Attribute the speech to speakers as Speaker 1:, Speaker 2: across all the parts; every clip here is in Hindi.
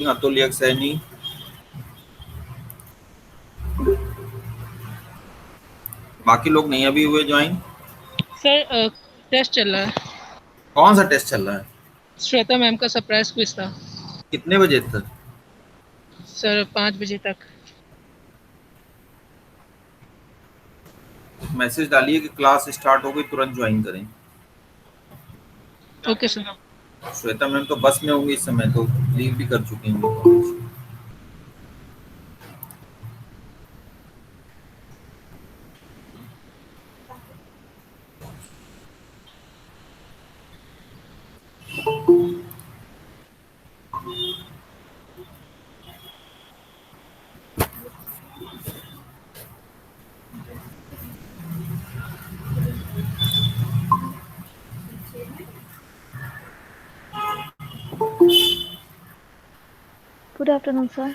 Speaker 1: अतुल यक सैनी। बाकी लोग नहीं अभी हुए ज्वाइन।
Speaker 2: सर टेस्ट चल रहा है।
Speaker 1: कौन सा टेस्ट चल रहा है?
Speaker 2: श्वेता मैम का सरप्राइज क्विज था।
Speaker 1: कितने बजे तक?
Speaker 2: सर 5 बजे तक।
Speaker 1: मैसेज डालिए कि क्लास स्टार्ट हो गई, तुरंत ज्वाइन करें।
Speaker 2: Okay sir.
Speaker 1: श्वेता मैम तो बस में होंगी इस समय, तो लीव भी कर चुकी हैं college.
Speaker 3: Good afternoon, sir.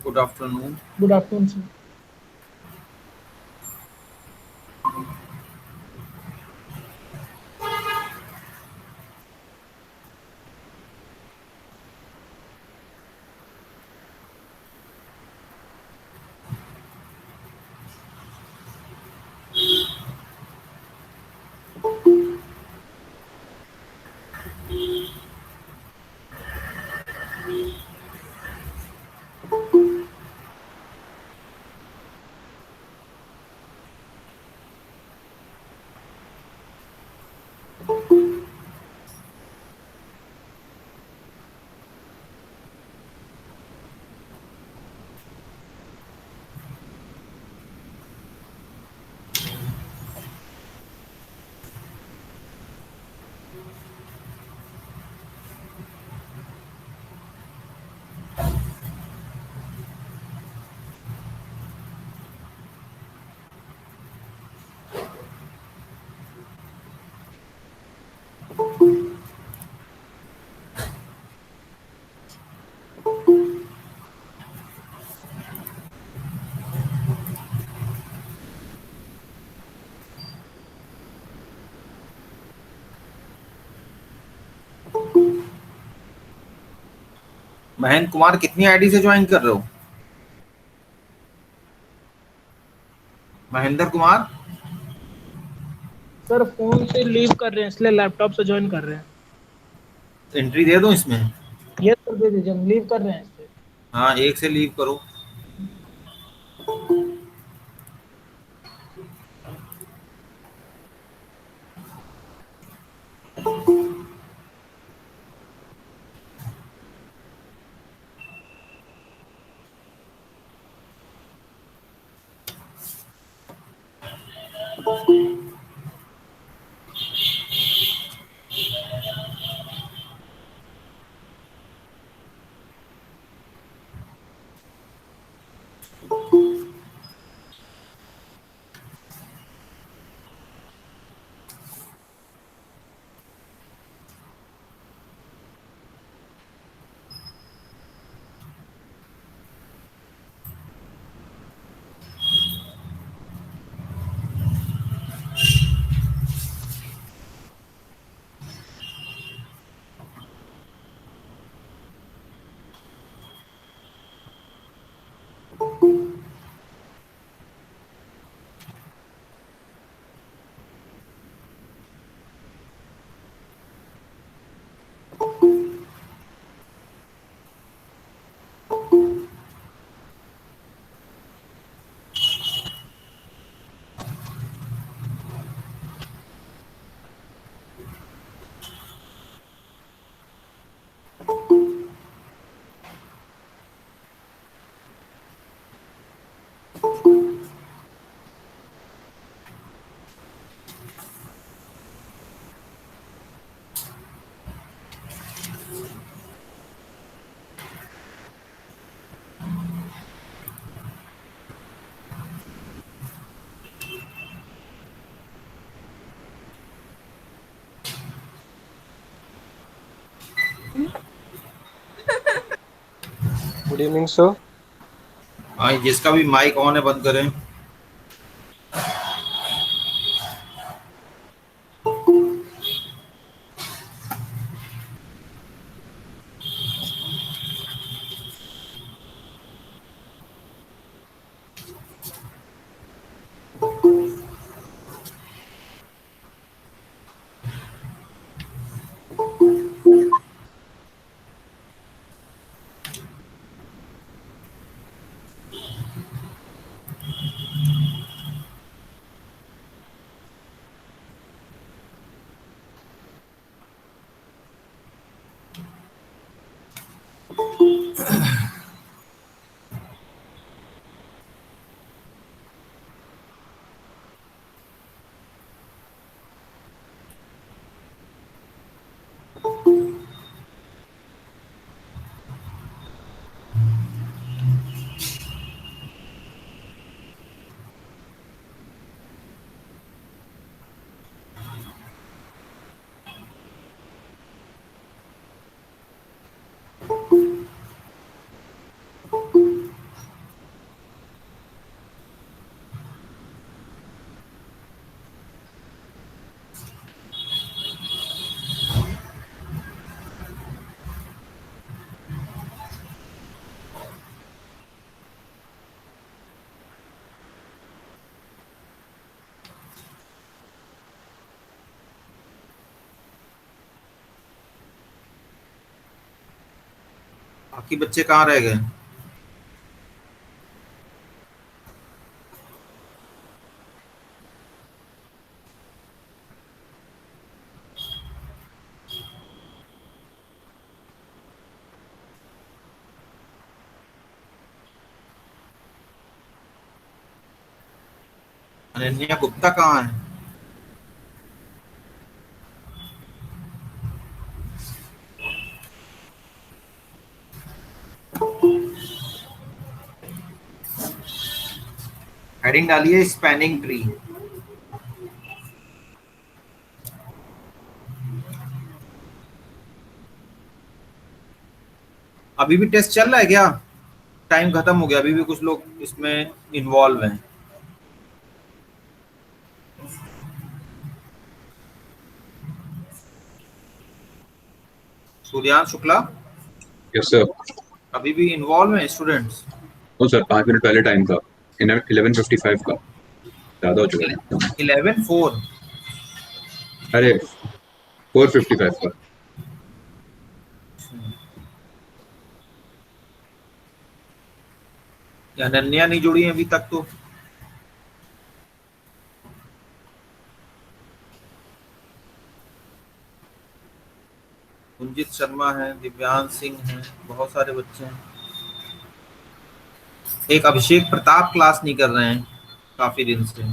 Speaker 1: Good afternoon.
Speaker 2: Good afternoon sir.
Speaker 1: Mahendra Kumar कितनी आईडी से ज्वाइन कर रहे हो? महेंद्र कुमार।
Speaker 2: सर फोन से लीव कर रहे हैं, इसलिए लैपटॉप से ज्वाइन कर रहे हैं।
Speaker 1: एंट्री दे दो इसमें।
Speaker 2: ये सर दे दीजिए, हम लीव कर रहे हैं इससे।
Speaker 1: हाँ, एक से लीव करो।
Speaker 4: Good evening sir.
Speaker 1: हाँ, जिसका भी माइक ऑन है बंद करें। बाकी बच्चे कहाँ रह गए? अनन्या गुप्ता कहाँ है? हेडिंग डालिए स्पैनिंग ट्री। अभी भी टेस्ट चल रहा है क्या? टाइम खत्म हो गया, अभी भी कुछ लोग इसमें इन्वॉल्व हैं। Suryansh Shukla
Speaker 4: yes sir.
Speaker 1: अभी भी इन्वॉल्व हैं स्टूडेंट्स?
Speaker 4: ओ सर 5 मिनट पहले टाइम था, 11:55 का, ज़्यादा हो चुका है।
Speaker 1: 11:04।
Speaker 4: अरे 4:55 का।
Speaker 1: अनन्या नहीं जुड़ी है अभी तक तो। कुंजित शर्मा है, दिव्यांश सिंह है, बहुत सारे बच्चे हैं। एक अभिषेक प्रताप क्लास नहीं कर रहे हैं काफी दिन से।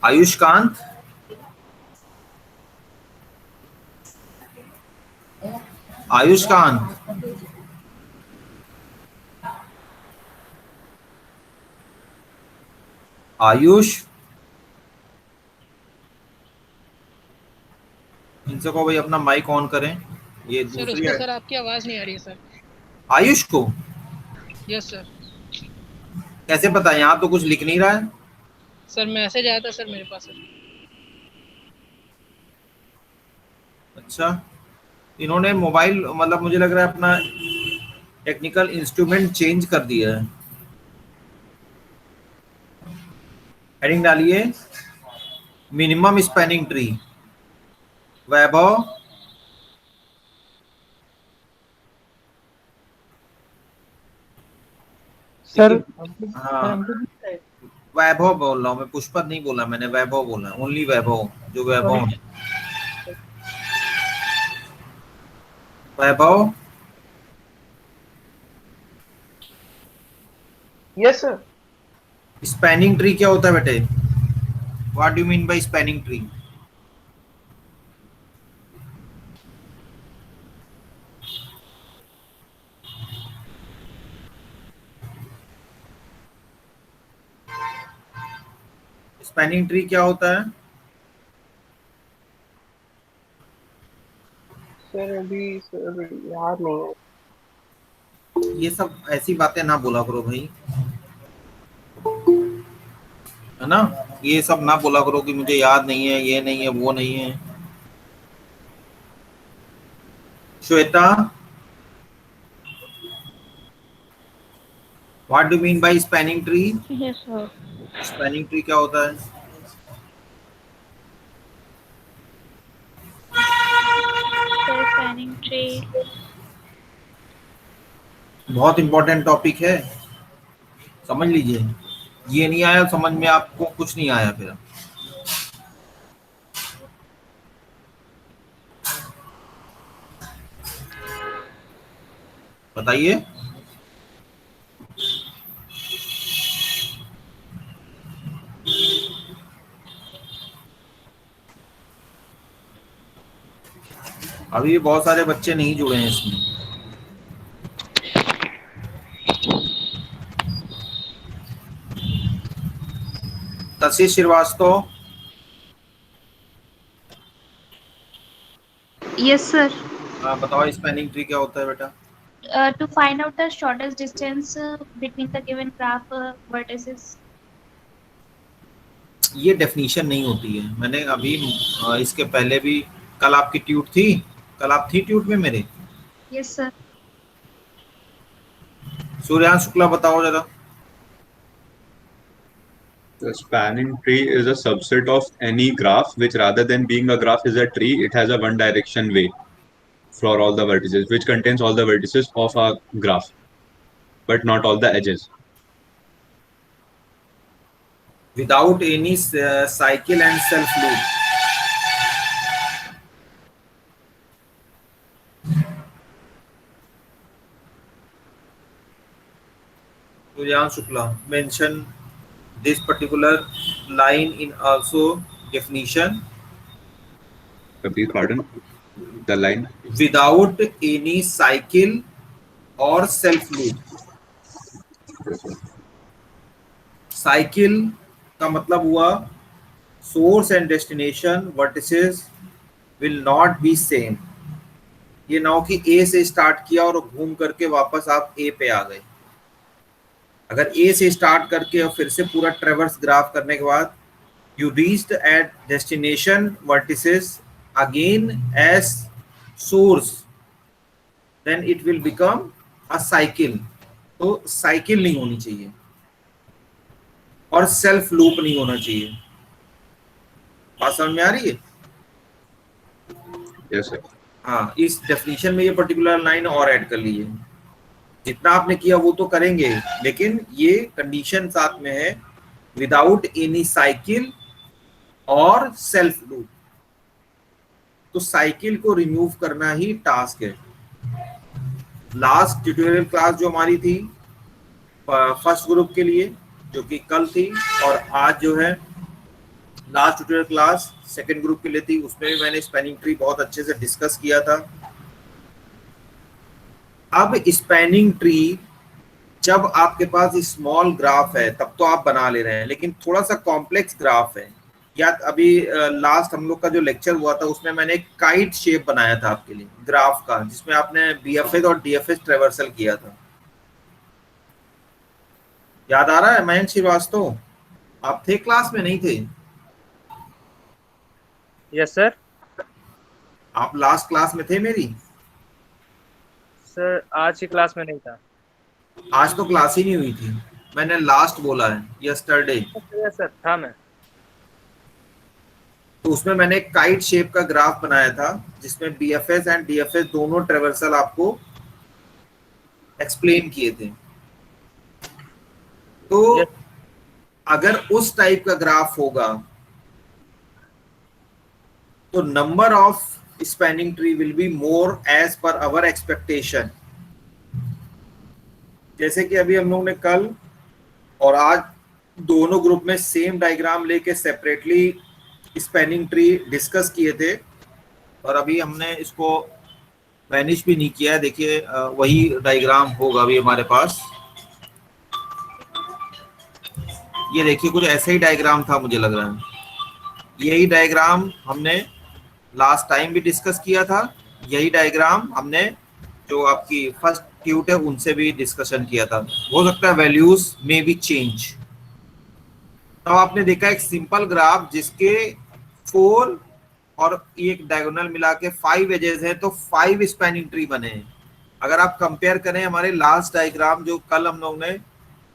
Speaker 1: आयुष्कांत, आयुष्कांत आयुष, इनसे को भाई अपना माइक ऑन करें। ये
Speaker 2: सर
Speaker 1: दूसरी
Speaker 2: उसको सर आपकी आवाज नहीं आ रही है सर।
Speaker 1: आयुष को
Speaker 2: यस सर।
Speaker 1: कैसे पता? यहाँ तो कुछ लिख नहीं रहा है।
Speaker 2: सर मैसेज आया था सर मेरे पास सर।
Speaker 1: अच्छा, इन्होंने मोबाइल मतलब मुझे लग रहा है अपना टेक्निकल इंस्ट्रूमेंट चेंज कर दिया है। हेडिंग डालिए मिनिमम स्पैनिंग ट्री। वैभव,
Speaker 2: सर
Speaker 1: हाँ वैभव बोल रहा हूँ मैं, पुष्पत नहीं बोला मैंने, वैभव बोला, ओनली वैभव, जो वैभव है। वैभव,
Speaker 2: यस सर।
Speaker 1: स्पैनिंग ट्री क्या होता है बेटे? What do mean by spanning tree? Spanning tree क्या होता है?
Speaker 2: सर अभी सर याद नहीं है।
Speaker 1: ये सब ऐसी बातें ना बोला करो भाई, है ना? ये सब ना बोला करो कि मुझे याद नहीं है, ये नहीं है, वो नहीं है। Shweta, what do mean by spanning tree?
Speaker 3: Yes, sir.
Speaker 1: Spanning tree क्या होता है?
Speaker 3: Sir, spanning tree.
Speaker 1: बहुत इंपॉर्टेंट टॉपिक है, समझ लीजिए। ये नहीं आया समझ में, आपको कुछ नहीं आया फिर। बताइए। अभी भी बहुत सारे बच्चे नहीं जुड़े हैं इसमें। तशीष श्रीवास्तव,
Speaker 5: Yes, sir.
Speaker 1: बताओ स्पैनिंग ट्री क्या होता है बेटा?
Speaker 5: To find out the shortest distance between the given graph vertices.
Speaker 1: ये डेफिनेशन नहीं होती है। मैंने अभी इसके पहले भी, कल आपकी ट्यूट थी, कल आप थी ट्यूट में मेरे?
Speaker 5: Yes, sir.
Speaker 1: सूर्यांश शुक्ला बताओ जरा।
Speaker 4: The spanning tree is a subset of any graph, which rather than being a graph is a tree, it has a one direction way for all the vertices, which contains all the vertices of a graph, but not all the edges.
Speaker 1: Without any cycle and self loop. Suryansh Shukla mention this particular line in also definition.
Speaker 4: Please pardon the line.
Speaker 1: Without any cycle or self loop. Cycle का मतलब हुआ source and destination vertices will not be same. ये ना हो कि ए से स्टार्ट किया और घूम करके वापस आप ए पे आ गए। अगर ए से स्टार्ट करके और फिर से पूरा ट्रेवर्स ग्राफ करने के बाद you reached at destination vertices again as source, then it will become a cycle. तो साइकिल नहीं होनी चाहिए और सेल्फ लूप नहीं होना चाहिए। बात समझ में आ रही है?
Speaker 4: Yes, sir.
Speaker 1: हाँ, इस डेफिनेशन में ये पर्टिकुलर लाइन और ऐड कर लीजिए। जितना आपने किया वो तो करेंगे, लेकिन ये कंडीशन साथ में है विदाउट एनी साइकिल और सेल्फ लूप। तो साइकिल को रिमूव करना ही टास्क है। लास्ट ट्यूटोरियल क्लास जो हमारी थी फर्स्ट ग्रुप के लिए, जो कि कल थी, और आज जो है last tutorial class second group के लिए थी, उसमें भी मैंने स्पैनिंग ट्री बहुत अच्छे से डिस्कस किया था। अब स्पैनिंग ट्री जब आपके पास स्मॉल ग्राफ है तब तो आप बना ले रहे हैं, लेकिन थोड़ा सा कॉम्प्लेक्स ग्राफ है। या अभी लास्ट हम लोग का जो लेक्चर हुआ था उसमें मैंने एक काइट शेप बनाया था आपके लिए ग्राफ का, जिसमें आपने बीएफएस और डीएफएस ट्रेवर्सल किया था। याद आ रहा है मयंक श्रीवास्तव? आप थे क्लास में? नहीं थे?
Speaker 2: Yes sir.
Speaker 1: आप लास्ट क्लास में थे मेरी?
Speaker 2: सर आज की क्लास में नहीं था।
Speaker 1: आज तो क्लास ही नहीं हुई थी, मैंने लास्ट बोला है, यस्टरडे।
Speaker 2: यस सर था मैं।
Speaker 1: तो उसमें मैंने एक काइट शेप का ग्राफ बनाया था जिसमें बीएफएस एंड डीएफएस दोनों ट्रेवर्सल आपको एक्सप्लेन किए थे। तो अगर उस टाइप का ग्राफ होगा तो number of spanning tree will be more as per our expectation. जैसे कि अभी हम लोग ने कल और आज दोनों ग्रुप में सेम डायग्राम लेके सेपरेटली स्पैनिंग ट्री डिस्कस किए थे, और अभी हमने इसको वैनिश भी नहीं किया है। देखिए वही डायग्राम होगा अभी हमारे पास। ये देखिए कुछ ऐसा ही डायग्राम था, मुझे लग रहा है यही डायग्राम हमने लास्ट टाइम भी डिस्कस किया था। यही डायग्राम हमने जो आपकी फर्स्ट ट्यूट है उनसे भी डिस्कशन किया था। हो सकता है वैल्यूज में भी चेंज। तो आपने देखा एक सिंपल ग्राफ जिसके 4 और एक डायगोनल मिला के 5 एजेस है, तो 5 स्पैनिंग ट्री बने हैं। अगर आप कंपेयर करें हमारे लास्ट डायग्राम जो कल हम लोग ने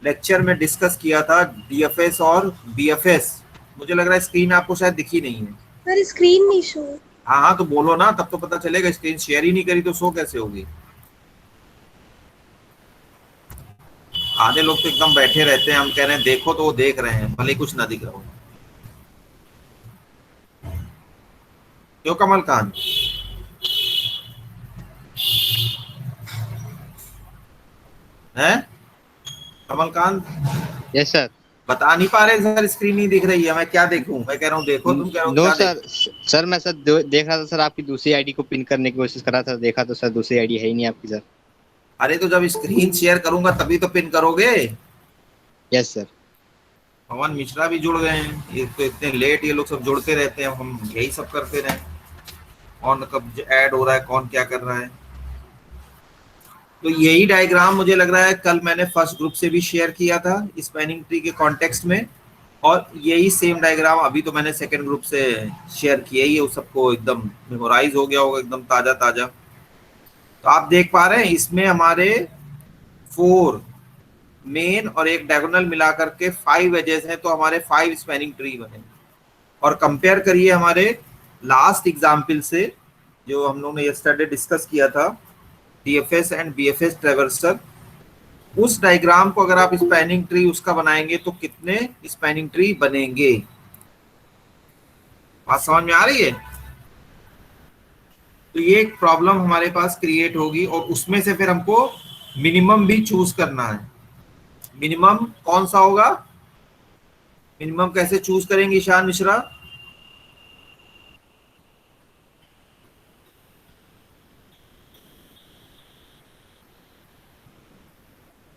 Speaker 1: लेक्चर में डिस्कस किया था डीएफएस और बीएफएस, मुझे लग रहा है स्क्रीन आपको शायद दिखी नहीं है।
Speaker 6: सर स्क्रीन नहीं शो।
Speaker 1: हाँ तो बोलो ना, तब तो पता चलेगा। स्क्रीन शेयर ही नहीं करी तो शो कैसे होगी? आधे लोग तो एकदम बैठे रहते हैं, हम कह रहे हैं देखो तो वो देख रहे हैं, भले कुछ ना दिख रहा हो। क्यों कमल खान? है कमल खान?
Speaker 7: Yes sir.
Speaker 1: बता नहीं पा रहे सर, स्क्रीन नहीं दिख रही है, मैं क्या देखूं? मैं कह रहा हूँ देखो, तुम कह रहे हो
Speaker 7: नो
Speaker 1: क्या
Speaker 7: सर। सर मैं सर देख रहा था सर, आपकी दूसरी आईडी को पिन करने की कोशिश कर रहा था, देखा तो सर दूसरी आईडी है ही नहीं आपकी सर।
Speaker 1: अरे तो जब स्क्रीन शेयर करूंगा तभी तो पिन करोगे।
Speaker 7: Yes sir.
Speaker 1: पवन मिश्रा भी जुड़ गए हैं, ये तो इतने लेट ये लोग सब जुड़ते रहते हैं, हम यही सब करते रहे। कौन कब ऐड हो रहा है, कौन क्या कर रहा है। तो यही डायग्राम मुझे लग रहा है कल मैंने फर्स्ट ग्रुप से भी शेयर किया था स्पैनिंग ट्री के कॉन्टेक्स्ट में, और यही सेम डायग्राम अभी तो मैंने सेकंड ग्रुप से शेयर किया ही है। वो सबको एकदम मेमोराइज हो गया होगा, एकदम ताजा ताजा। तो आप देख पा रहे हैं इसमें हमारे 4 मेन और एक डायगोनल मिलाकर के 5 एजेस हैं, तो हमारे 5 स्पैनिंग ट्री बने। और कंपेयर करिए हमारे लास्ट एग्जाम्पल से जो हम लोग ने यस्टरडे डिस्कस किया था, डीएफएस एंड बीएफएस ट्रैवर्सर। उस डायग्राम को अगर आप स्पैनिंग ट्री उसका बनाएंगे तो कितने स्पैनिंग ट्री बनेंगे? बात समझ में आ रही है? तो ये एक प्रॉब्लम हमारे पास क्रिएट होगी और उसमें से फिर हमको मिनिमम भी चूज करना है। मिनिमम कौन सा होगा? मिनिमम कैसे चूज करेंगे ईशान मिश्रा?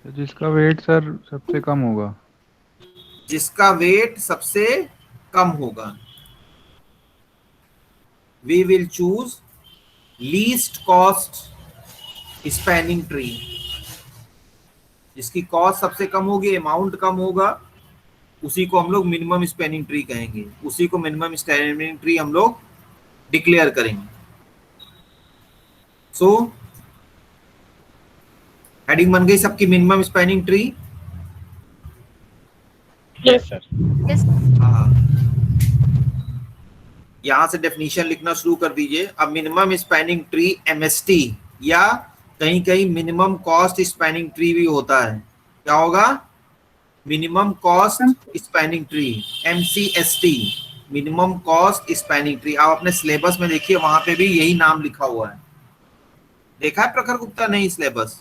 Speaker 6: जिसका वेट सर सबसे कम होगा।
Speaker 1: जिसका वेट सबसे कम होगा। We will choose least cost spanning tree. जिसकी कॉस्ट सबसे कम होगी, अमाउंट कम होगा, उसी को हम लोग मिनिमम स्पैनिंग ट्री कहेंगे। उसी को मिनिमम स्पैनिंग ट्री हम लोग डिक्लेयर करेंगे। सो हेडिंग बन गई सबकी minimum spanning tree.
Speaker 2: Yes sir.
Speaker 1: हाँ, यहां से डेफिनेशन लिखना शुरू कर दीजिए। अब मिनिमम स्पैनिंग ट्री एमएसटी या कहीं कहीं मिनिमम कॉस्ट स्पैनिंग ट्री भी होता है। क्या होगा? Minimum cost spanning tree, MCST, minimum cost spanning tree. आप अपने सिलेबस में देखिए, वहां पे भी यही नाम लिखा हुआ है। देखा है प्रखर गुप्ता? नहीं सिलेबस?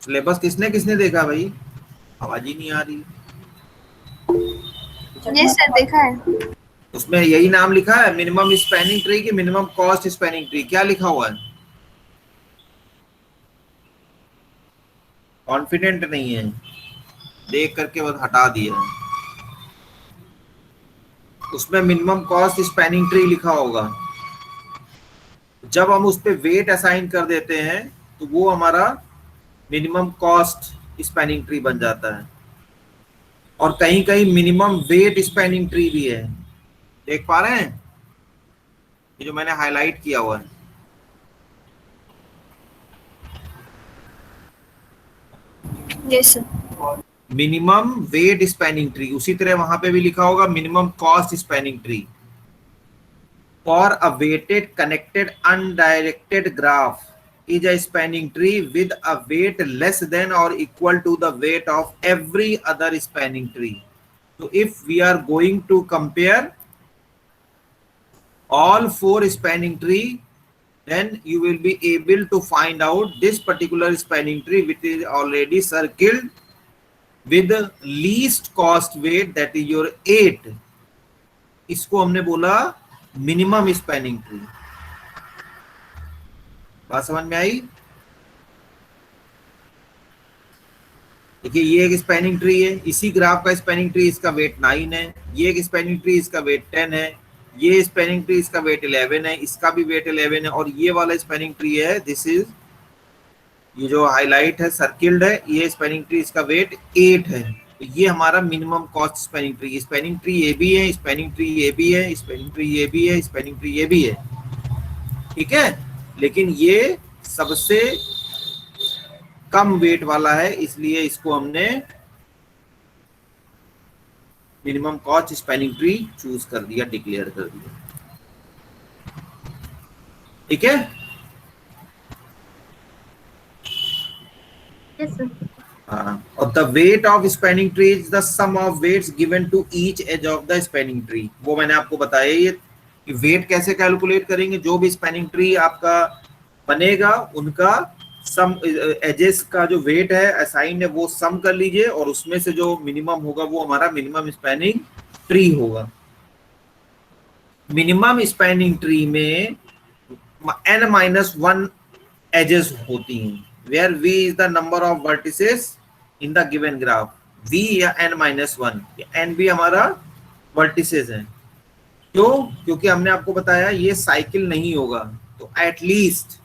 Speaker 1: सिलेबस किसने किसने देखा भाई? आवाज ही नहीं आ रही।
Speaker 8: यस सर, देखा है।
Speaker 1: उसमें यही नाम लिखा है, मिनिमम स्पैनिंग ट्री की मिनिमम कॉस्ट स्पैनिंग ट्री। क्या लिखा हुआ है? कॉन्फिडेंट नहीं है, देख करके बस हटा दिया है। उसमें मिनिमम कॉस्ट स्पैनिंग ट्री लिखा होगा। जब हम उस पे वेट असाइन कर देते हैं तो वो हमारा मिनिमम कॉस्ट स्पैनिंग ट्री बन जाता है। और कहीं कहीं मिनिमम वेट स्पैनिंग ट्री भी है। देख पा रहे हैं? ये जो मैंने हाईलाइट किया हुआ है।
Speaker 8: Yes sir.
Speaker 1: Minimum weight spanning tree. उसी तरह वहां पे भी लिखा होगा minimum cost spanning tree. For a weighted connected undirected graph is a spanning tree with a weight less than or equal to the weight of every other spanning tree. So if we are going to compare all 4 spanning tree, then you will be able to find out this particular spanning tree which is already circled with the least cost weight, that is your 8. इसको हमने बोला मिनिमम स्पैनिंग ट्री। बात समझ में आई? देखिए ये एक स्पैनिंग ट्री है, इसी ग्राफ का स्पैनिंग ट्री, इसका वेट 9 है। ये एक स्पैनिंग ट्री, इसका वेट 10 है। ये स्पैनिंग ट्री, इसका वेट 11 है, इसका भी वेट 11 है। और ये वाला स्पैनिंग ट्री है, दिस इज, ये जो हाईलाइट है सर्किल्ड है, ये स्पैनिंग ट्री, इसका वेट 8 है। तो ये हमारा minimum cost spanning tree. Spanning tree ये भी है, स्पैनिंग ट्री ये भी है, स्पैनिंग ट्री ये भी है, स्पैनिंग ट्री ये भी है। ठीक है, लेकिन ये सबसे कम वेट वाला है, इसलिए इसको हमने minimum cost spanning tree choose कर दिया, डिक्लेयर कर दिया। ठीक है?
Speaker 8: Yes sir.
Speaker 1: और the weight of spanning tree is the sum of weights given to each edge of the spanning tree. वो मैंने आपको बताया ये कि वेट कैसे कैलकुलेट करेंगे। जो भी स्पैनिंग ट्री आपका बनेगा उनका सम एजेस का जो वेट है असाइन है वो सम कर लीजिए, और उसमें से जो मिनिमम होगा वो हमारा मिनिमम स्पैनिंग ट्री होगा। मिनिमम स्पैनिंग ट्री में n-1 एजेस होती हैं, वेयर v is the number of vertices in the given graph. v या n-1, n भी हमारा वर्टिसेस है। क्यों? क्योंकि हमने आपको बताया ये साइकिल नहीं होगा, तो एटलीस्ट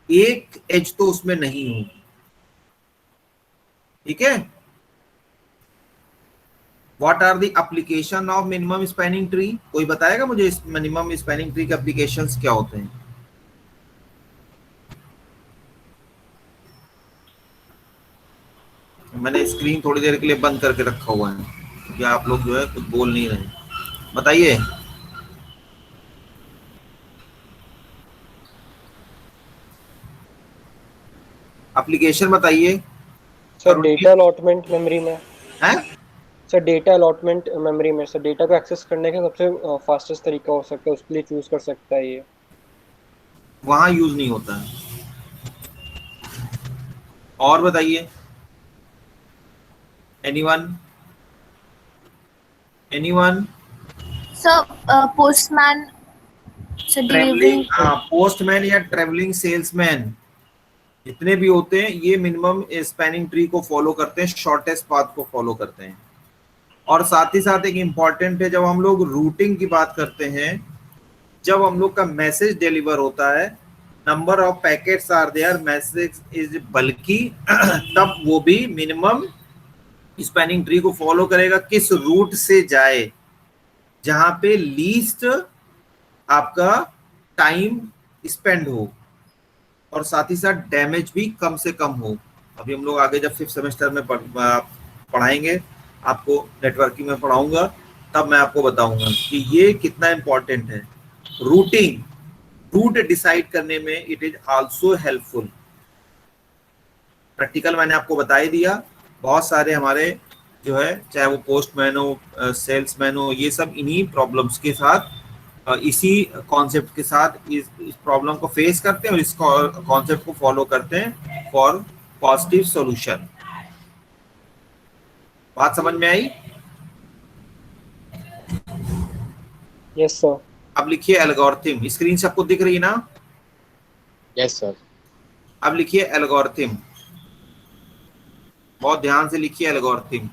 Speaker 1: एक एज तो उसमें नहीं होगी। ठीक है? What are the application of minimum spanning tree? कोई बताएगा मुझे इस मिनिमम स्पैनिंग ट्री के एप्लीकेशंस क्या होते हैं? मैंने स्क्रीन थोड़ी देर के लिए बंद करके रखा हुआ है क्योंकि आप लोग जो है कुछ बोल नहीं रहे, बताइए। एप्लीकेशन बताइए
Speaker 9: सर। डेटा अलॉटमेंट मेमोरी में
Speaker 1: हैं?
Speaker 9: सर, डेटा अलॉटमेंट मेमोरी में सर, डेटा को एक्सेस करने का सबसे फास्टेस्ट तरीका हो सकता है, उसके लिए चूज कर सकता है ये।
Speaker 1: वहां यूज नहीं होता है। और बताइए, anyone?
Speaker 8: Sir postman, sir
Speaker 1: travelling,
Speaker 8: delivery.
Speaker 1: हाँ, पोस्टमैन या ट्रेवलिंग सेल्समैन, जितने भी होते हैं ये मिनिमम स्पैनिंग ट्री को फॉलो करते हैं, शॉर्टेस्ट पाथ को फॉलो करते हैं। और साथ ही साथ एक इम्पॉर्टेंट है, जब हम लोग रूटिंग की बात करते हैं, जब हम लोग का मैसेज डिलीवर होता है, number of packets are there, message is बल्कि, तब वो भी मिनिमम स्पैनिंग ट्री को फॉलो करेगा। किस रूट से जाए, जहां पे लीस्ट आपका टाइम स्पेंड हो और साथ ही साथ डैमेज भी कम से कम हो। अभी हम लोग आगे जब 5th सेमेस्टर में पढ़ाएंगे, आपको नेटवर्किंग में पढ़ाऊंगा, तब मैं आपको बताऊंगा कि ये कितना इंपॉर्टेंट है। रूटिंग, रूट डिसाइड करने में it is also helpful. Practical मैंने आपको बता ही दिया। बहुत सारे हमारे जो है, चाहे वो पोस्टमैन हो, सेल्समैन हो, ये सब इन्हीं प्रॉब्लम्स के साथ, इसी कॉन्सेप्ट के साथ इस प्रॉब्लम को फेस करते हैं और इस कॉन्सेप्ट को फॉलो करते हैं फॉर पॉजिटिव सॉल्यूशन। बात समझ में आई?
Speaker 9: Yes sir.
Speaker 1: अब लिखिए एल्गोरिथम। स्क्रीन से आपको दिख रही है ना?
Speaker 7: Yes sir.
Speaker 1: अब लिखिए एल्गोरिथम, बहुत ध्यान से लिखिए algorithm.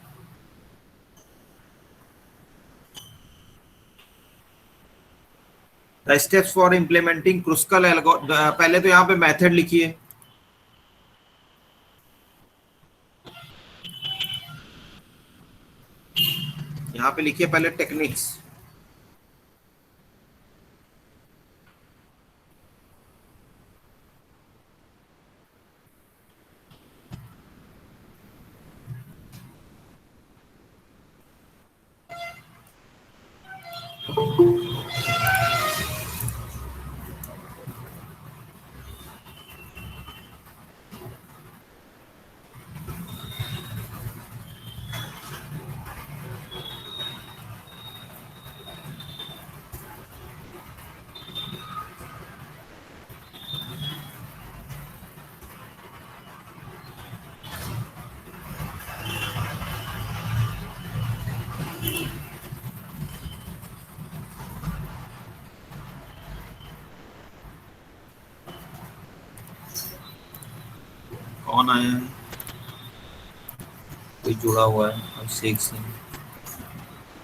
Speaker 1: The steps for implementing Kruskal algorithm. पहले तो यहाँ पे मेथड लिखिए, यहाँ पे लिखिए पहले टेक्निक्स। कौन आया है? कोई जुड़ा हुआ है? अभिषेक सिंह।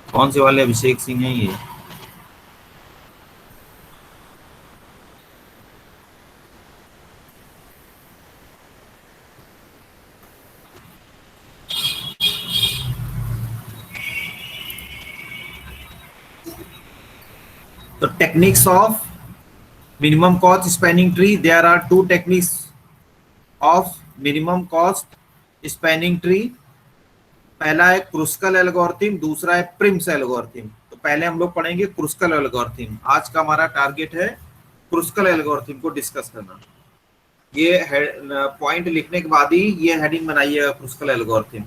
Speaker 1: कौन से वाले अभिषेक सिंह हैं ये? तो techniques of minimum cost spanning tree, there are 2 techniques of minimum cost spanning tree. पहला है क्रुस्कल एल्गोरिथम, दूसरा है प्रिम्स एल्गोरिथम। तो पहले हम लोग पढ़ेंगे क्रुस्कल एल्गोरिथम। आज का हमारा टारगेट है क्रुस्कल एल्गोरिथम को डिस्कस करना। ये पॉइंट लिखने के बाद ही ये हेडिंग बनाइएगा, क्रुस्कल एल्गोरिथम।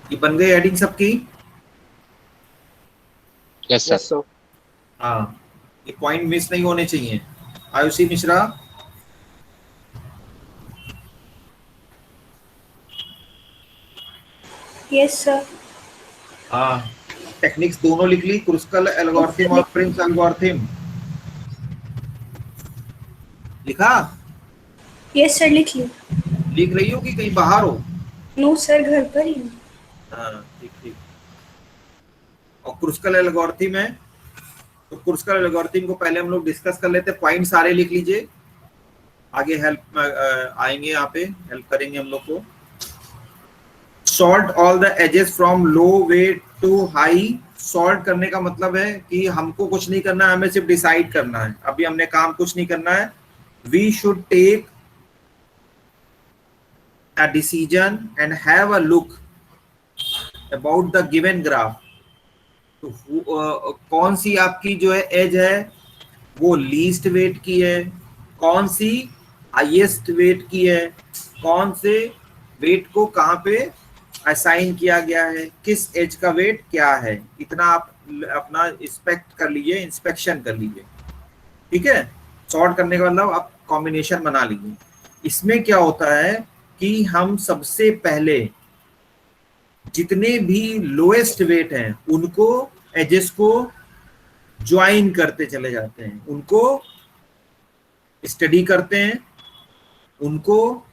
Speaker 1: ये बन गई हेडिंग सबकी?
Speaker 7: Yes
Speaker 9: yes
Speaker 7: sir.
Speaker 9: सर।
Speaker 1: हाँ, ये पॉइंट मिस नहीं होने चाहिए। Ayushi Mishra,
Speaker 8: yes sir.
Speaker 1: हाँ, टेक्निक्स दोनों लिख ली, क्रुस्कल एल्गोरिथम और प्रिम्स एल्गोरिथम। लिखा?
Speaker 8: यस सर, लिख ली।
Speaker 1: लिख रही हो कि कहीं बाहर हो?
Speaker 8: नो सर, घर पर ही हूँ।
Speaker 1: हाँ, ठीक ठीक। और क्रुस्कल एल्गोरिथम है, तो क्रुस्कल एल्गोरिथम को पहले हम लोग डिस्कस कर लेते हैं। पॉइंट सारे लिख लीजिए आगे हेल्प आएंगे, यहाँ पे हेल्प करेंगे हम लोग को। Sort all the edges from low way to high. Sort करने का मतलब है कि हमको कुछ नहीं करना है, हमें सिर्फ डिसाइड करना है। अभी हमने काम कुछ नहीं करना है। We should take a decision and have a look about the given graph। तो कौन सी आपकी जो है एज है वो लीस्ट वेट की है, कौन सी हाईएस्ट वेट की है, कौन से वेट को कहाँ पे असाइन किया गया है, किस एज का वेट क्या है, इतना आप अपना इंस्पेक्ट कर लीजिए, इंस्पेक्शन कर लीजिए। ठीक है, सॉर्ट करने का मतलब आप कॉम्बिनेशन बना लीजिए। इसमें क्या होता है कि हम सबसे पहले जितने भी लोएस्ट वेट हैं उनको एजेस को ज्वाइन करते चले जाते हैं, उनको स्टडी करते हैं, उनको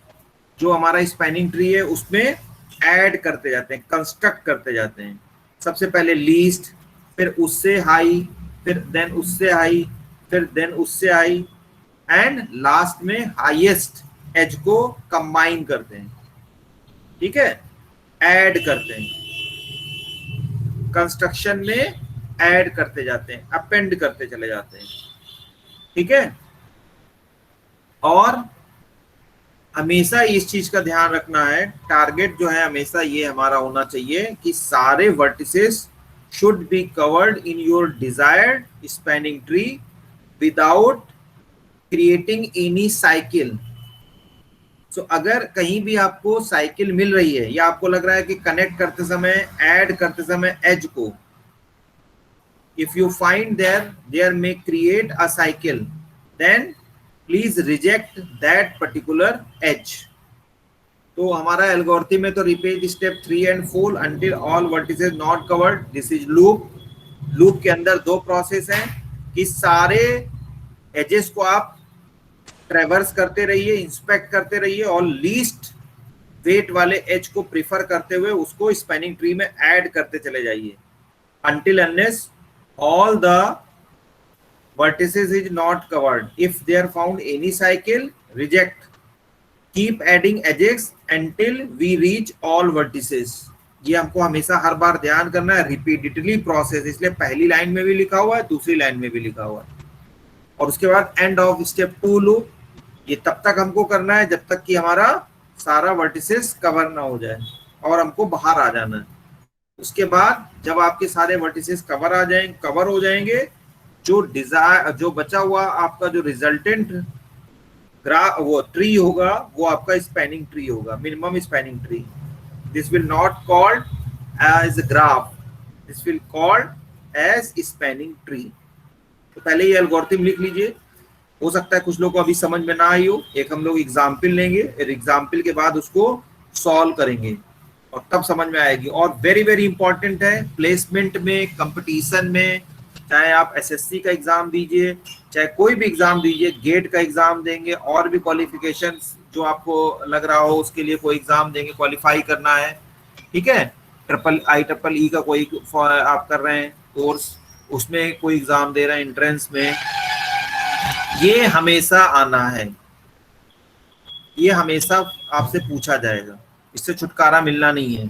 Speaker 1: जो हमारा स्पैनिंग ट्री है उसमें ऐड करते जाते हैं, कंस्ट्रक्ट करते जाते हैं। सबसे पहले लीस्ट, फिर उससे हाई, फिर देन उससे हाई, फिर देन उससे हाई, एंड लास्ट में हाईएस्ट एज को कंबाइन करते हैं। ठीक है, ऐड करते हैं, कंस्ट्रक्शन में ऐड करते जाते हैं, अपेंड करते चले जाते हैं। ठीक है, और हमेशा इस चीज का ध्यान रखना है, टारगेट जो है हमेशा ये हमारा होना चाहिए कि सारे vertices should be covered in your desired spanning tree without creating any cycle. So अगर कहीं भी आपको साइकिल मिल रही है या आपको लग रहा है कि कनेक्ट करते समय, ऐड करते समय एज को, if you find there may create a cycle, then please reject that particular edge. तो हमारा एल्गोरिथम में तो repeat step 3 and 4 until all vertices not covered। This is loop. Loop के अंदर दो प्रोसेस हैं कि सारे एजेस को आप ट्रेवर्स करते रहिए, इंस्पेक्ट करते रहिए, और लीस्ट वेट वाले एज को प्रिफर करते हुए उसको स्पैनिंग ट्री में ऐड करते चले जाइए until unless all the vertices is not covered। if they are found any cycle, reject, keep adding edges until we reach all vertices। ये हमको हमेशा हर बार ध्यान करना है, रिपीटेडली प्रोसेस, इसलिए पहली लाइन में भी लिखा हुआ है, दूसरी लाइन में भी लिखा हुआ है। और उसके बाद एंड ऑफ स्टेप 2 लूप, ये तब तक हमको करना है जब तक कि हमारा सारा वर्टिसेस कवर ना हो जाए और हमको बाहर आ जाना है। उसके बाद जब आपके सारे वर्टिसेस कवर हो जाएंगे, जो बचा हुआ आपका जो रिजल्टेंट वो ट्री होगा वो आपका स्पैनिंग ट्री होगा, minimum spanning tree. This will not called as graph, this will called as spanning tree. तो पहले ये एल्गोरिथम लिख लीजिए। हो सकता है कुछ लोगों को अभी समझ में ना आई हो, एक हम लोग एग्जाम्पल लेंगे, एग्जाम्पल के बाद उसको सॉल्व करेंगे और तब समझ में आएगी। और वेरी वेरी इंपॉर्टेंट है, प्लेसमेंट में, कंपटीशन में, चाहे आप एसएससी का एग्जाम दीजिए, चाहे कोई भी एग्जाम दीजिए, गेट का एग्जाम देंगे, और भी क्वालिफिकेशन जो आपको लग रहा हो उसके लिए कोई एग्जाम देंगे, क्वालिफाई करना है। ठीक है, IEEE का कोई आप कर रहे हैं कोर्स, उसमें कोई एग्जाम दे रहे हैं एंट्रेंस में, ये हमेशा आना है, ये हमेशा आपसे पूछा जाएगा, इससे छुटकारा मिलना नहीं है।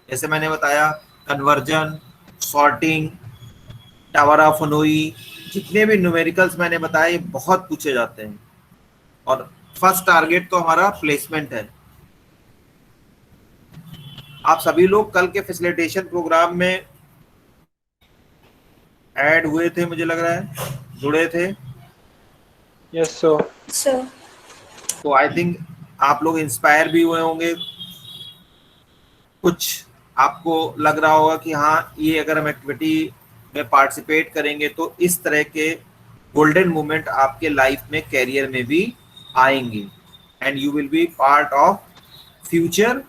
Speaker 1: जैसे मैंने बताया, conversion, sorting, tower of Hanoi, जितने भी न्यूमेरिकल्स मैंने बताए बहुत पूछे जाते हैं। और फर्स्ट टारगेट तो हमारा प्लेसमेंट है। आप सभी लोग कल के फैसिलिटेशन प्रोग्राम में ऐड हुए थे, मुझे लग रहा है जुड़े थे।
Speaker 9: Yes sir.
Speaker 1: तो आई थिंक आप लोग इंस्पायर भी हुए होंगे, कुछ आपको लग रहा होगा कि हाँ, ये अगर हम एक्टिविटी में पार्टिसिपेट करेंगे तो इस तरह के गोल्डन मोमेंट आपके लाइफ में, कैरियर में भी आएंगे, and you will be part of future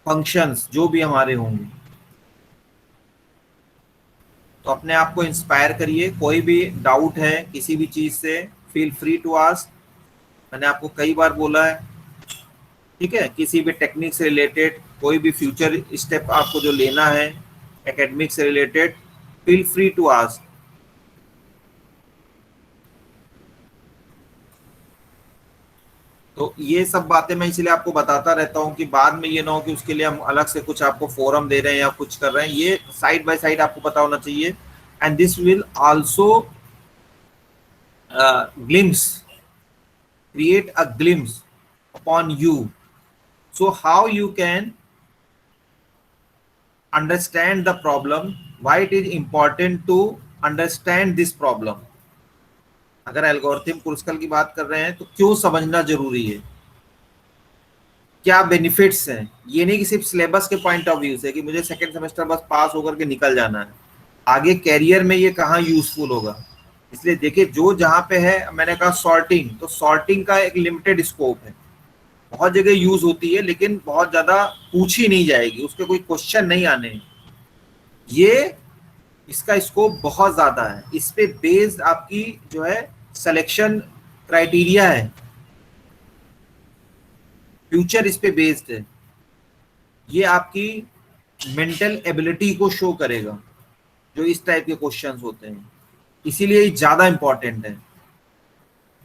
Speaker 1: functions जो भी हमारे होंगे। तो अपने आप को इंस्पायर करिए। कोई भी डाउट है किसी भी चीज से, फील फ्री टू आस्क। मैंने आपको कई बार बोला है, ठीक है, किसी भी टेक्निक से रिलेटेड, कोई भी फ्यूचर स्टेप आपको जो लेना है एकेडमिक से related, feel free to ask. तो ये सब बातें मैं इसलिए आपको बताता रहता हूँ कि बाद में ये ना हो कि उसके लिए हम अलग से कुछ आपको फोरम दे रहे हैं या कुछ कर रहे हैं। ये साइड बाय साइड आपको पता होना चाहिए। And this will also glimpse, create a glimpse upon you, so how you can understand the problem, why it is important to understand this problem। अगर एल्गोरिथम क्रुस्कल की बात कर रहे हैं तो क्यों समझना जरूरी है, क्या बेनिफिट्स हैं। ये नहीं कि सिर्फ सिलेबस के पॉइंट ऑफ व्यू से कि मुझे सेकंड सेमेस्टर बस पास होकर के निकल जाना है, आगे कैरियर में ये कहाँ यूजफुल होगा। इसलिए देखिए जो जहाँ पे है, मैंने कहा सॉर्टिंग, तो सॉर्टिंग का एक लिमिटेड स्कोप है, बहुत जगह यूज होती है लेकिन बहुत ज्यादा पूछी नहीं जाएगी, उसके कोई क्वेश्चन नहीं आने हैं। ये इसका स्कोप बहुत ज्यादा है, इस पे बेस्ड आपकी जो है सिलेक्शन क्राइटेरिया है, फ्यूचर इस पे बेस्ड है। ये आपकी मेंटल एबिलिटी को शो करेगा जो इस टाइप के क्वेश्चंस होते हैं, इसीलिए ये ज्यादा इंपॉर्टेंट है।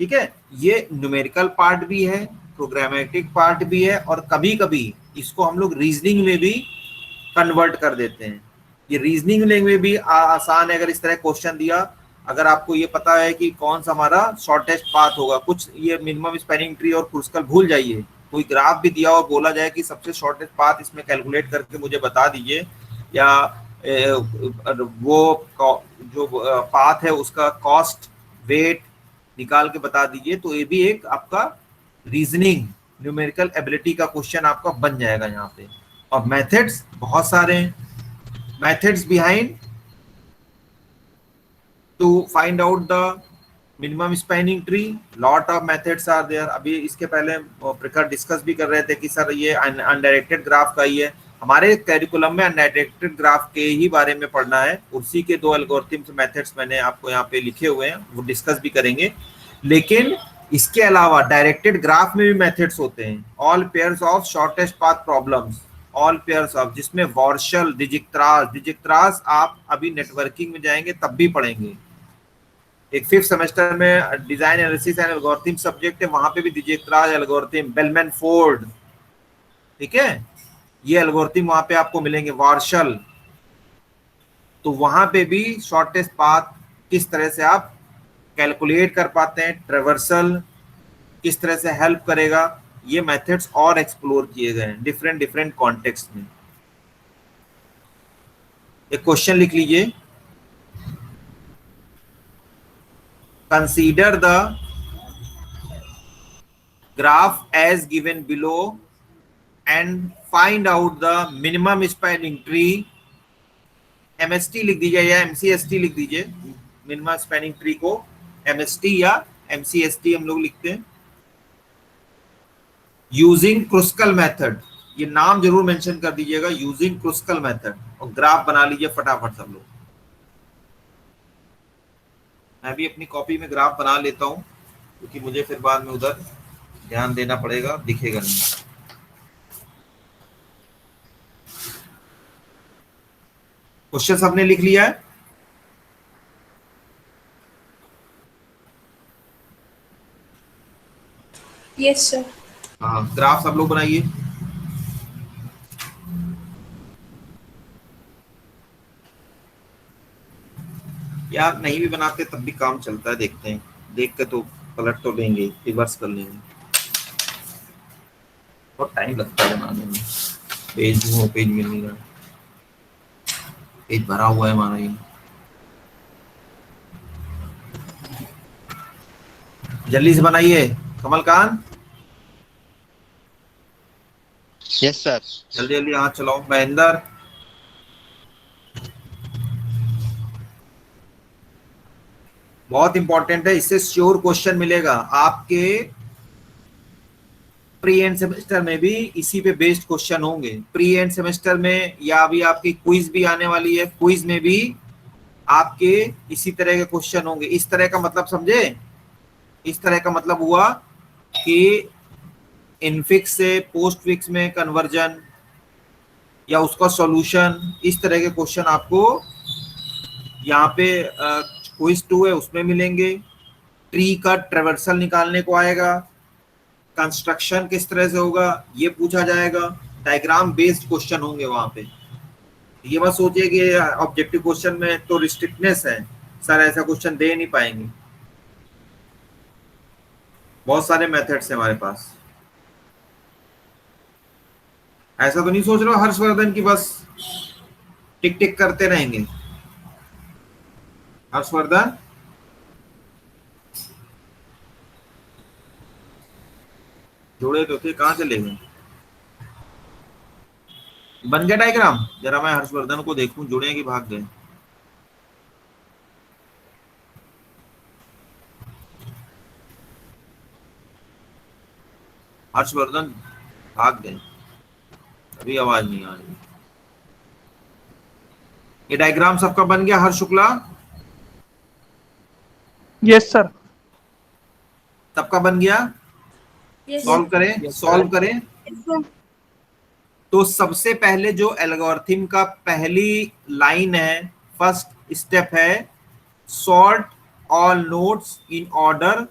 Speaker 1: ठीक है, ये न्यूमेरिकल पार्ट भी है, प्रोग्रामेटिक पार्ट भी है, और कभी कभी इसको हम लोग रीजनिंग में भी कन्वर्ट कर देते हैं। ये रीजनिंग में भी आसान है। अगर इस तरह क्वेश्चन दिया, अगर आपको ये पता है कि कौन सा हमारा शॉर्टेस्ट पाथ होगा, कुछ ये मिनिमम स्पैनिंग ट्री और क्रुस्कल भूल जाइए, कोई ग्राफ भी दिया और बोला जाए कि सबसे शॉर्टेस्ट पाथ इसमें कैलकुलेट करके मुझे बता दीजिए, या वो जो पाथ है उसका कॉस्ट वेट निकाल के बता दीजिए, तो ये भी एक आपका रीजनिंग न्यूमेरिकल एबिलिटी का क्वेश्चन आपका बन जाएगा यहाँ पे। और मेथड्स बहुत सारे हैं, methods behind to find out the minimum spanning tree, lot of methods are there. अभी इसके पहले प्रखर डिस्कस भी कर रहे थे कि सर ये अनडायरेक्टेड ग्राफ का ही है, हमारे कैरिकुलम में अनडायरेक्टेड ग्राफ के ही बारे में पढ़ना है। उसी के दो एल्गोरिथम्स मेथड्स मैंने आपको यहाँ पे लिखे हुए हैं, वो डिस्कस भी करेंगे। लेकिन इसके अलावा डायरेक्टेड ग्राफ में भी मेथड्स होते हैं, all pairs of shortest path problems, all pairs of, जिसमें वॉर्शल, डिजिक्त्रास आप अभी नेटवर्किंग में जाएंगे तब भी पढ़ेंगे। एक 5th सेमेस्टर में design analysis and algorithm subject है, वहां पे भी डिजिक्त्रास एल्गोरिथम, बेलमैन फोर्ड, ठीक है, ये एल्गोरिथम वहां पे आपको मिलेंगे, वार्शल। तो वहां पे भी शॉर्टेस्ट पाथ किस तरह से आप कैलकुलेट कर पाते हैं, ट्रेवर्सल किस तरह से हेल्प करेगा, ये मेथड्स और एक्सप्लोर किए गए हैं डिफरेंट कॉन्टेक्स्ट में। एक क्वेश्चन लिख लीजिए, consider the graph as given below and find out the minimum spanning tree. MST लिख दीजिए या MCST लिख दीजिए, मिनिमम स्पैनिंग ट्री को MST या MCST हम लोग लिखते हैं। यूजिंग क्रुस्कल मेथड, ये नाम जरूर मेंशन कर दीजिएगा, यूजिंग क्रुस्कल मेथड, और ग्राफ बना लीजिए फटाफट सब लोग। मैं भी अपनी कॉपी में ग्राफ बना लेता हूं क्योंकि मुझे फिर बाद में उधर ध्यान देना पड़ेगा, दिखेगा नहीं। क्वेश्चन सबने लिख लिया है?
Speaker 8: Yes sir.
Speaker 1: हाँ, ग्राफ सब लोग बनाइए। यार नहीं भी बनाते तब भी काम चलता है, देखते हैं, देख के तो पलट तो लेंगे, रिवर्स कर लेंगे, बहुत टाइम लगता है बनाने में। पेज मिल नहीं रहा, पेज भरा हुआ है हमारा ये। जल्दी से बनाइए कमलकांत।
Speaker 7: Yes sir.
Speaker 1: जल्दी जल्दी हाथ चलाओ। महेंद्र, बहुत इंपॉर्टेंट है, इससे श्योर क्वेश्चन मिलेगा आपके प्री एंड सेमेस्टर में भी, इसी पे बेस्ड क्वेश्चन होंगे प्री एंड सेमेस्टर में, या अभी आपकी क्विज भी आने वाली है, क्विज में भी आपके इसी तरह के क्वेश्चन होंगे। इस तरह का मतलब समझे, इस तरह का मतलब हुआ कि इनफिक्स से पोस्ट फिक्स में कन्वर्जन या उसका सॉल्यूशन, इस तरह के क्वेश्चन आपको यहाँ पे क्विज 2 है उसमें मिलेंगे। ट्री का ट्रेवर्सल निकालने को आएगा, कंस्ट्रक्शन किस तरह से होगा ये पूछा जाएगा, डायग्राम बेस्ड क्वेश्चन होंगे वहां पे। ये मत सोचिए कि ऑब्जेक्टिव क्वेश्चन में तो रिस्ट्रिक्टनेस है, सर ऐसा क्वेश्चन दे नहीं पाएंगे। बहुत सारे मेथड्स हैं हमारे पास। ऐसा तो नहीं सोच रहे हो हर्षवर्धन की बस टिक टिक करते रहेंगे। हर्षवर्धन, जुड़े तो थे, कहाँ चले गए? बन गया डायग्राम? जरा मैं हर्षवर्धन को देखूं, जुड़े कि भाग गए। हर्षवर्धन भाग गए, अभी आवाज नहीं आ रही। ये डायग्राम सबका बन गया? हर्ष शुक्ला,
Speaker 2: यस सर।
Speaker 1: सबका बन गया? सॉल्व करें, सॉल्व करें। तो सबसे पहले जो एल्गोरिथम का पहली लाइन है, फर्स्ट स्टेप है, sort all nodes in order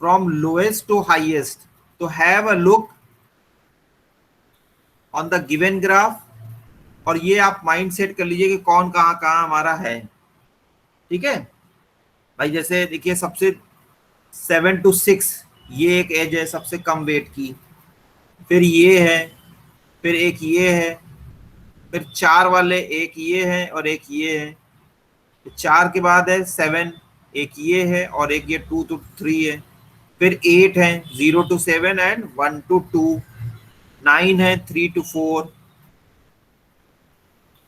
Speaker 1: from lowest to highest. तो have a look on the given graph, और ये आप माइंड सेट कर लीजिए कि कौन कहाँ कहाँ हमारा है। ठीक है भाई, जैसे देखिए सबसे 7 to 6 ये एक एज है सबसे कम वेट की, फिर ये है, फिर एक ये है, फिर 4 वाले एक ये है और एक ये है, फिर 4 के बाद है 7, एक ये है और एक ये 2 to 3 है, फिर 8 है 0 to 7 एंड 1 to 2, 9 है 3 to 4,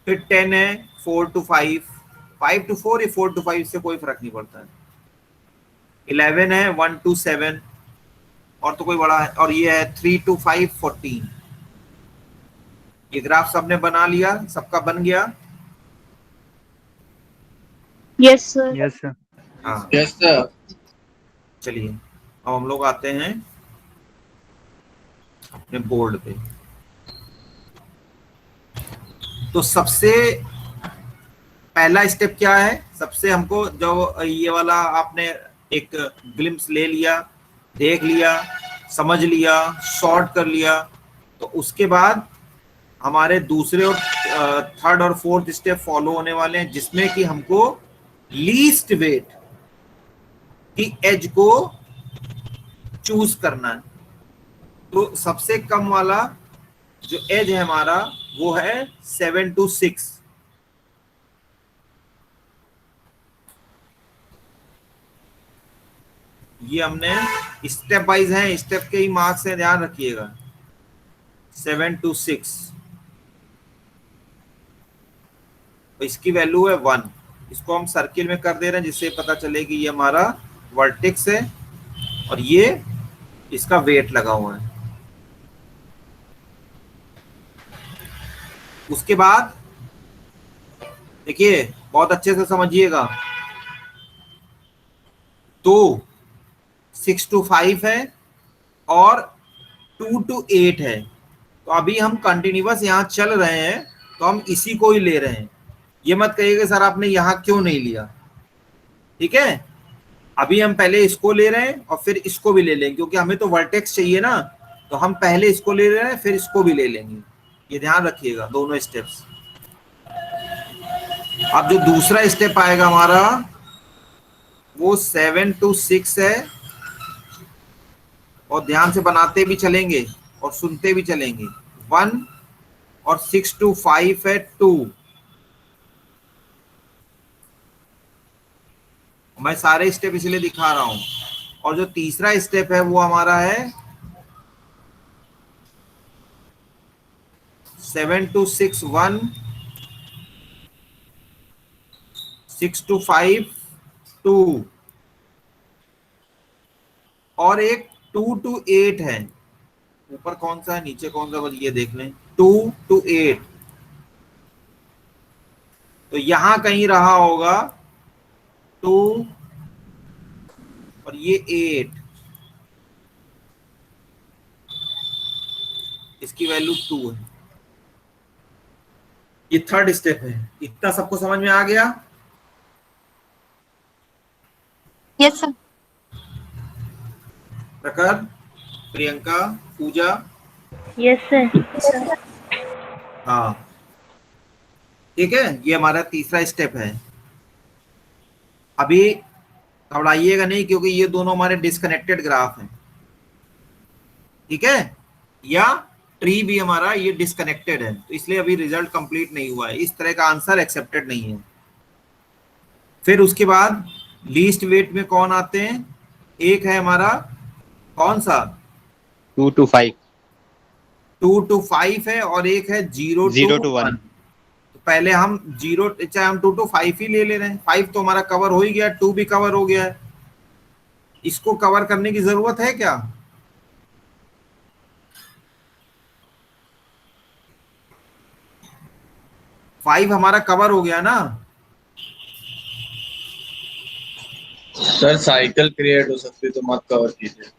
Speaker 1: फिर 10 है 4 to 5, 5 to 4 या 4 to 5 से कोई फर्क नहीं पड़ता है, 11 है 1 to 7 और तो कोई बड़ा है, और ये है 3 to 5 14। ये ग्राफ सबने बना लिया, सबका बन गया?
Speaker 3: Yes, sir.
Speaker 2: Yes sir.
Speaker 1: हाँ
Speaker 7: यस सर।
Speaker 1: चलिए अब हम लोग आते हैं अपने बोर्ड पे। तो सबसे पहला स्टेप क्या है? सबसे हमको जो ये वाला आपने एक ग्लिम्स ले लिया, देख लिया, समझ लिया, सॉर्ट कर लिया, तो उसके बाद हमारे दूसरे और थर्ड और फोर्थ स्टेप फॉलो होने वाले हैं, जिसमें कि हमको लीस्ट वेट की एज को चूज करना है। तो सबसे कम वाला जो एज है हमारा वो है 7 to 6। ये हमने स्टेप वाइज है, स्टेप के ही मार्क्स है, ध्यान रखिएगा। 7 to 6 तो इसकी वैल्यू है 1। इसको हम सर्किल में कर दे रहे हैं जिससे पता चले कि ये हमारा वर्टेक्स है और ये इसका वेट लगा हुआ है। उसके बाद देखिए बहुत अच्छे से समझिएगा, तो 6 to 5 है और 2 to 8 है। तो अभी हम कंटिन्यूअस यहाँ चल रहे हैं तो हम इसी को ही ले रहे हैं। ये मत कहिएगा सर आपने यहाँ क्यों नहीं लिया, ठीक है? अभी हम पहले इसको ले रहे हैं और फिर इसको भी ले लेंगे, क्योंकि हमें तो वर्टेक्स चाहिए ना, तो हम पहले इसको ले रहे हैं फिर इसको भी ले लेंगे। ये ध्यान रखिएगा दोनों स्टेप्स। अब जो दूसरा स्टेप आएगा हमारा वो 7 to 6 है, और ध्यान से बनाते भी चलेंगे और सुनते भी चलेंगे। 1 और 6 to 5 है 2। मैं सारे स्टेप इसलिए दिखा रहा हूं। और जो तीसरा स्टेप है वो हमारा है 7 to 6 1, 6 to 5 2, और एक 2 to 8 है। ऊपर कौन सा है नीचे कौन सा, बस ये देख लें। 2 to 8 तो यहां कहीं रहा होगा 2 और ये 8, इसकी वैल्यू 2 है। ये थर्ड स्टेप है। इतना सबको समझ में आ गया?
Speaker 8: Yes sir.
Speaker 1: प्रकार प्रियंका, पूजा,
Speaker 3: Yes, sir.
Speaker 1: हाँ ठीक है, ये हमारा तीसरा स्टेप है। अभी घबराइएगा नहीं क्योंकि ये दोनों हमारे डिस्कनेक्टेड ग्राफ हैं, ठीक है, या ट्री भी हमारा ये डिस्कनेक्टेड है, तो इसलिए अभी रिजल्ट कंप्लीट नहीं हुआ है, इस तरह का आंसर एक्सेप्टेड नहीं है। फिर उसके बाद लीस्ट वेट में कौन आते हैं, एक है हमारा कौन सा
Speaker 7: 2 to 5
Speaker 1: 2 to 5 है और एक है 0 to 1। तो पहले हम 0 चाहे हम 2 to 5 ही ले रहे हैं, 5 तो हमारा कवर हो ही गया, 2 भी कवर हो गया है, इसको कवर करने की जरूरत है क्या? फाइव हमारा कवर हो गया ना।
Speaker 10: सर साइकिल क्रिएट हो सकती तो मत कवर कीजिए।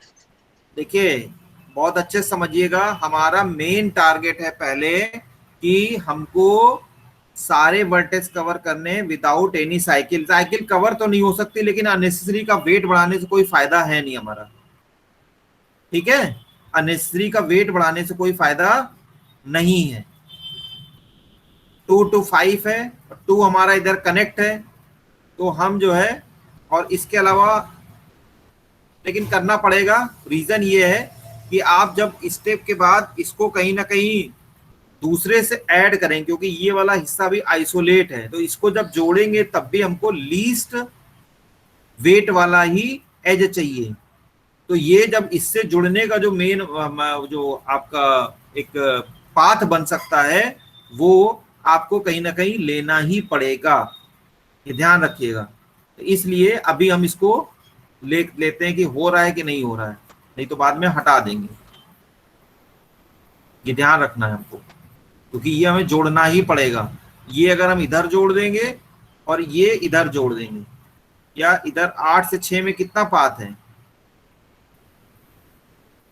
Speaker 1: देखिए बहुत अच्छे से समझिएगा, हमारा मेन टारगेट है पहले कि हमको सारे वर्टेक्स कवर करने without any cycle. Cycle cover तो नहीं हो सकती लेकिन अननेसेसरी का वेट बढ़ाने से कोई फायदा है नहीं हमारा, ठीक है, अननेसेसरी का वेट बढ़ाने से कोई फायदा नहीं है। 2 to 5 है, 2 हमारा इधर कनेक्ट है, तो हम जो है, और इसके अलावा लेकिन करना पड़ेगा। रीजन ये है कि आप जब स्टेप के बाद इसको कहीं ना कहीं दूसरे से ऐड करें, क्योंकि ये वाला हिस्सा भी आइसोलेट है, तो इसको जब जोड़ेंगे तब भी हमको लीस्ट वेट वाला ही एज चाहिए। तो ये जब इससे जुड़ने का जो मेन जो आपका एक पाथ बन सकता है वो आपको कहीं ना कहीं लेना ही पड़ेगा, ये ध्यान रखिएगा। तो इसलिए अभी हम इसको लेते हैं कि हो रहा है कि नहीं हो रहा है, नहीं तो बाद में हटा देंगे, ये ध्यान रखना है हमको, क्योंकि ये हमें जोड़ना ही पड़ेगा। ये अगर हम इधर जोड़ देंगे और ये इधर जोड़ देंगे, या इधर 8 से 6 में कितना पाथ है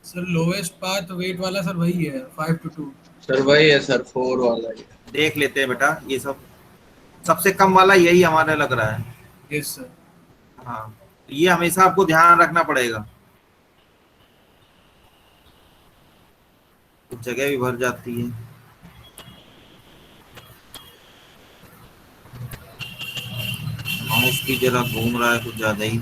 Speaker 11: सर? लोएस्ट पाथ वेट वाला सर वही है 5 to 2।
Speaker 10: सर वही है सर 4 वाला है।
Speaker 1: देख लेते हैं बेटा, ये सब सबसे कम वाला यही हमारा लग रहा है।
Speaker 11: Yes sir.
Speaker 1: हाँ, ये हमेशा आपको ध्यान रखना पड़ेगा, कुछ जगह भी भर जाती है। माउस की जरा घूम रहा है कुछ ज्यादा ही।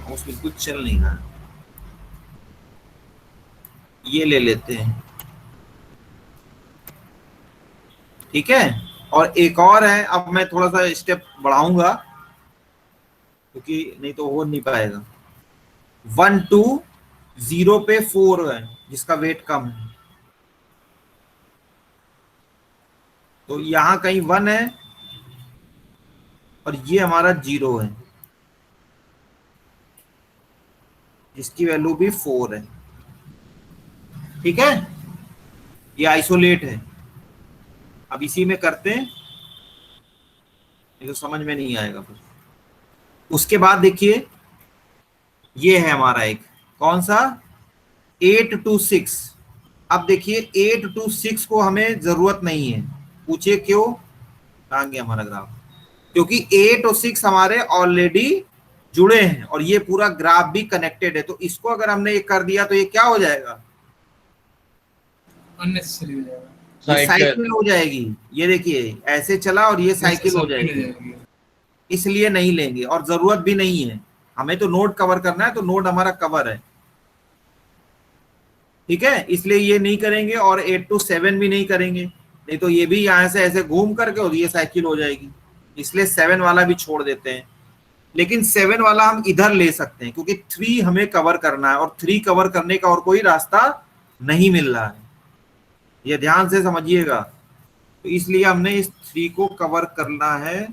Speaker 1: माउस बिल्कुल चल नहीं रहा है, ये ले लेते हैं, ठीक है। और एक और है, अब मैं थोड़ा सा स्टेप बढ़ाऊंगा क्योंकि नहीं तो हो नहीं पाएगा। 1 2 0 पे 4 है जिसका वेट कम है, तो यहां कहीं 1 है और ये हमारा 0 है जिसकी वैल्यू भी 4 है, ठीक है, ये आइसोलेट है। अब इसी में करते हैं, ये तो समझ में नहीं आएगा फिर। उसके बाद देखिए ये है हमारा एक कौन सा 8 to 6। अब देखिए 8 to 6 को हमें जरूरत नहीं है, पूछिए क्यों, कहाँ गया हमारा ग्राफ, क्योंकि 8 और 6 हमारे ऑलरेडी जुड़े हैं और ये पूरा ग्राफ भी कनेक्टेड है, तो इसको अगर हमने ये कर दिया तो ये क्या हो जाएगा,
Speaker 11: अननेसेसरी हो जाएगा,
Speaker 1: साइकिल हो जाएगी। ये देखिए ऐसे चला और ये साइकिल हो जाएगी, इसलिए नहीं लेंगे और जरूरत भी नहीं है, हमें तो नोड कवर करना है, तो नोड हमारा कवर है, ठीक है, इसलिए ये नहीं करेंगे। और 8 to 7 भी नहीं करेंगे, नहीं तो ये भी यहाँ से ऐसे घूम करके और ये साइकिल हो जाएगी, इसलिए 7 वाला भी छोड़ देते हैं। लेकिन 7 वाला हम इधर ले सकते हैं क्योंकि 3 हमें कवर करना है और 3 कवर करने का और कोई रास्ता नहीं मिल रहा है, ये ध्यान से समझिएगा। तो इसलिए हमने इस 3 को कवर करना है,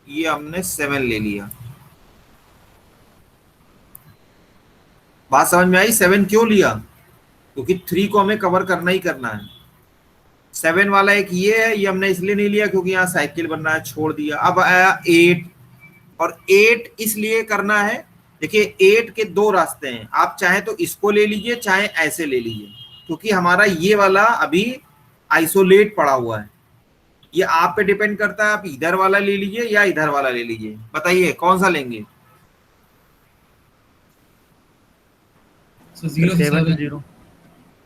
Speaker 1: ये हमने 7 ले लिया। बात समझ में आई? 7 क्यों लिया, क्योंकि 3 को हमें कवर करना ही करना है। 7 वाला एक ये है, ये हमने इसलिए नहीं लिया क्योंकि यहाँ साइकिल बनना है, छोड़ दिया। अब आया 8, और 8 इसलिए करना है, देखिए 8 के दो रास्ते हैं, आप चाहे तो इसको ले लीजिए चाहे ऐसे ले लीजिए, क्योंकि हमारा ये वाला अभी आइसोलेट पड़ा हुआ है। ये आप पे डिपेंड करता है, आप इधर वाला ले लीजिए या इधर वाला ले लीजिए, बताइए कौन सा लेंगे।
Speaker 11: 0 से 7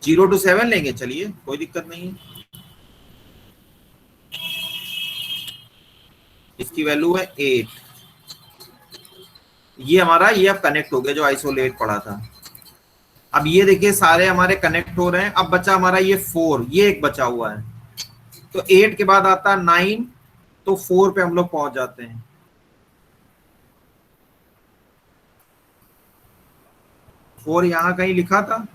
Speaker 1: 0 to 7 लेंगे, चलिए कोई दिक्कत नहीं है। इसकी वैल्यू है 8। ये हमारा ये अब कनेक्ट हो गया जो आइसोलेट पड़ा था। अब ये देखिए सारे हमारे कनेक्ट हो रहे हैं। अब बचा हमारा ये 4, ये एक बचा हुआ है। तो 8 के बाद आता है 9, तो 4 पे हम लोग पहुंच जाते हैं। फोर यहां कहीं लिखा था,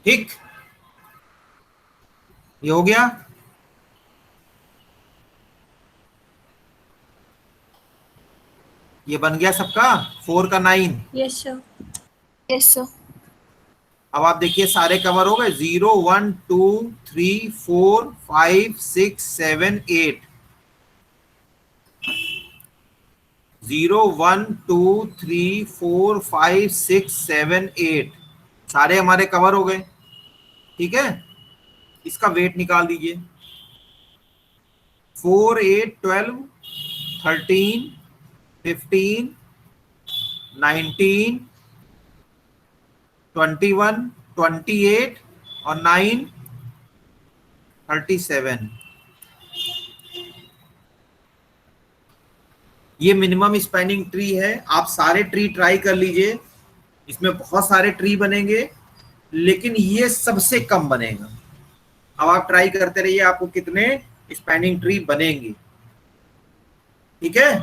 Speaker 1: ठीक, ये हो गया। ये बन गया सबका 4 का 9।
Speaker 8: Yes sir. Yes sir.
Speaker 1: अब आप देखिए सारे कवर हो गए, 0 1 2 3 4 5 6 7 8। 0 1 2 3 4 5 6 7 8 सारे हमारे कवर हो गए, ठीक है। इसका वेट निकाल दीजिए। 4 8 12 13 15 19 21 28 और 9 37। ये मिनिमम स्पैनिंग ट्री है। आप सारे ट्री ट्राई कर लीजिए, इसमें बहुत सारे ट्री बनेंगे लेकिन ये सबसे कम बनेगा। अब आप ट्राई करते रहिए, आपको कितने स्पैनिंग ट्री बनेंगे, ठीक है।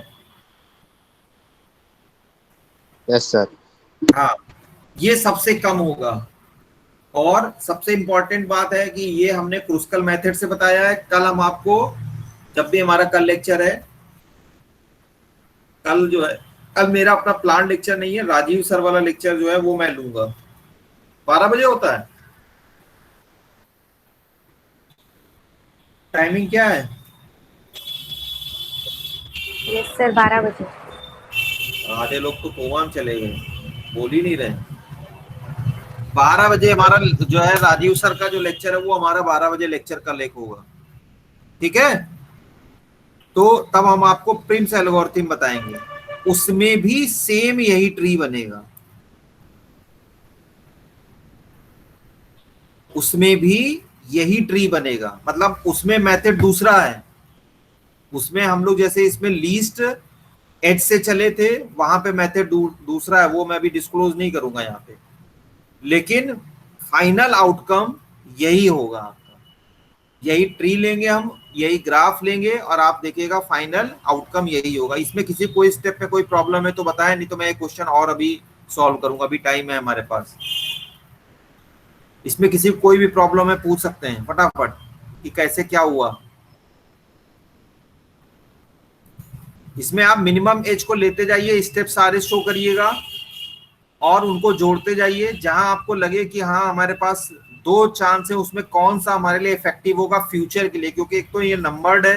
Speaker 7: Yes sir.
Speaker 1: हाँ, ये सबसे कम होगा। और सबसे इंपॉर्टेंट बात है कि ये हमने क्रूस्कल मेथड से बताया है। कल हम आपको, जब भी हमारा कल लेक्चर है, कल जो है, कल मेरा अपना प्लान लेक्चर नहीं है, राजीव सर वाला लेक्चर जो है वो मैं लूंगा। 12 बजे होता है, टाइमिंग क्या है?
Speaker 3: यस सर 12 बजे।
Speaker 1: आधे लोग तो कोमा में चले गए, बोल ही नहीं रहे। 12 बजे हमारा जो है राजीव सर का जो लेक्चर है वो हमारा 12 बजे लेक्चर का लेक होगा, ठीक है। तो तब हम आपको प्रिम्स एल्गोरिथम बताएंगे, उसमें भी सेम यही ट्री बनेगा, उसमें भी यही ट्री बनेगा। मतलब उसमें मेथड दूसरा है, उसमें हम लोग जैसे इसमें लीस्ट एज से चले थे, वहां पे मेथड दूसरा है, वो मैं अभी डिस्क्लोज नहीं करूंगा यहाँ पे, लेकिन फाइनल आउटकम यही होगा आपका। यही ट्री लेंगे हम, यही ग्राफ लेंगे और आप देखिएगा फाइनल आउटकम यही होगा। इसमें किसी कोई स्टेप में कोई प्रॉब्लम है तो बताएं, नहीं तो मैं एक क्वेश्चन और अभी सॉल्व करूंगा, अभी टाइम है हमारे पास। इसमें किसी को कोई भी प्रॉब्लम है पूछ सकते हैं फटाफट कि कैसे क्या हुआ। इसमें आप मिनिमम एज को लेते जाइए, स्टेप सारे शो करिएगा और उनको जोड़ते जाइए। जहां आपको लगे कि हाँ हमारे पास 2 चांस है, उसमें कौन सा हमारे लिए इफेक्टिव होगा फ्यूचर के लिए, क्योंकि एक तो ये नंबर्ड है,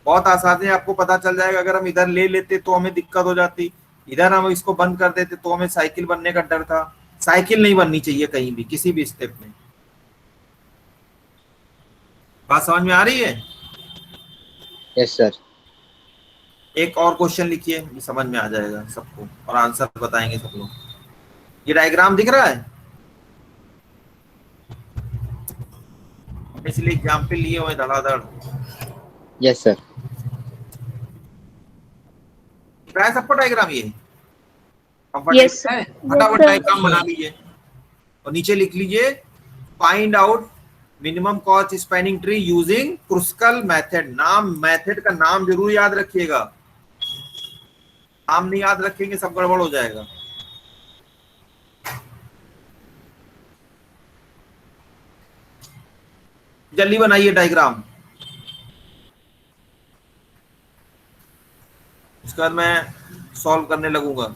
Speaker 1: बहुत आसानी से आपको पता चल जाएगा। अगर हम इधर ले लेते तो हमें दिक्कत हो जाती, इधर हम इसको बंद कर देते तो हमें साइकिल बनने का डर था। साइकिल नहीं बननी चाहिए कहीं भी, किसी भी स्टेप में। बात समझ में आ रही है?
Speaker 7: Yes sir.
Speaker 1: एक और क्वेश्चन लिखिए, ये समझ में आ जाएगा सबको और आंसर बताएंगे सब लोग। ये डायग्राम दिख रहा है, इसलिए एग्जाम्पल लिए हुए धड़ाधड़।
Speaker 7: Yes sir.
Speaker 1: है सबको डायग्राम ये?
Speaker 3: Yes, sir.
Speaker 1: फटाफट
Speaker 3: Yes, sir.
Speaker 1: डायग्राम बना लीजिए और नीचे लिख लीजिए find out minimum cost spanning tree using Kruskal method. नाम, मेथड का नाम जरूर याद रखिएगा, नाम नहीं याद रखेंगे सब गड़बड़ हो जाएगा। जल्दी बनाइए डायग्राम। उसके बाद मैं सॉल्व करने लगूंगा।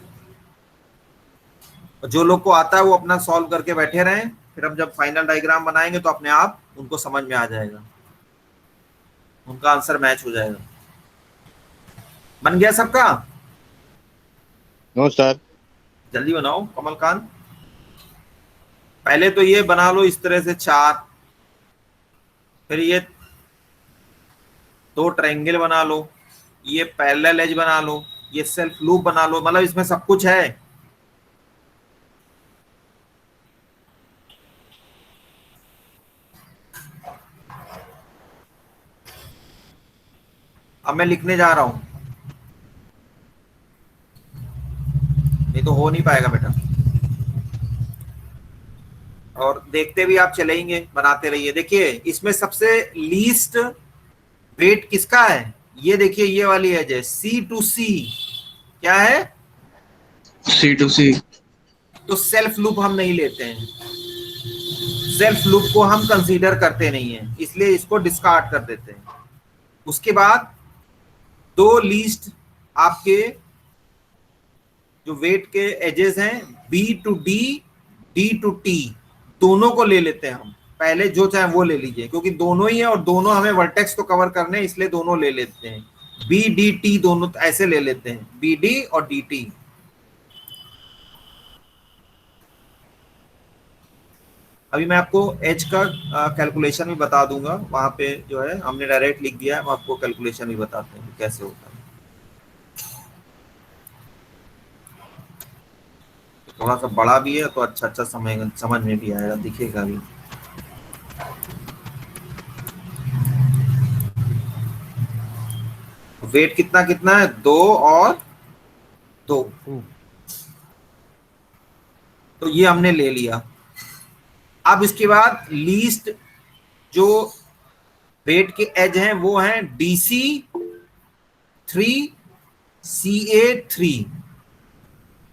Speaker 1: जो लोग को आता है वो अपना सॉल्व करके बैठे रहें, फिर हम जब फाइनल डायग्राम बनाएंगे तो अपने आप उनको समझ में आ जाएगा, उनका आंसर मैच हो जाएगा। बन गया सबका?
Speaker 7: No sir.
Speaker 1: जल्दी बनाओ कमलकांत। पहले तो ये बना लो इस तरह से 4, फिर ये 2 ट्रायंगल बना लो, ये पैरेलल एज बना लो, ये सेल्फ लूप बना लो, मतलब इसमें सब कुछ है। अब मैं लिखने जा रहा हूं, नहीं तो हो नहीं पाएगा बेटा। और देखते भी आप चलेंगे, बनाते रहिए। देखिए इसमें सबसे लीस्ट वेट किसका है? ये देखिए ये वाली एज है C2C। क्या है?
Speaker 10: C2C।
Speaker 1: तो सेल्फ लूप हम नहीं लेते हैं, सेल्फ लूप को हम कंसीडर करते नहीं है, इसलिए इसको डिस्कार्ड कर देते हैं। उसके बाद 2 लीस्ट आपके जो वेट के एजेस हैं B to D, D to T, दोनों को ले लेते हैं हम। पहले जो चाहे वो ले लीजिए, क्योंकि दोनों ही है और दोनों हमें वर्टेक्स तो कवर करने हैं, इसलिए दोनों ले लेते हैं। B D T दोनों ऐसे ले लेते हैं, BD और DT। अभी मैं आपको एज का कैलकुलेशन भी बता दूंगा, वहां पे जो है हमने डायरेक्ट लिख दिया है, हम आपको कैलकुलेशन भी बताते हैं कि कैसे होता है। थोड़ा सा बड़ा भी है तो अच्छा समझ में भी आएगा, दिखेगा भी। वेट कितना कितना है? 2 और 2। तो ये हमने ले लिया। अब इसके बाद लीस्ट जो वेट के एज हैं वो हैं DC3, CA3।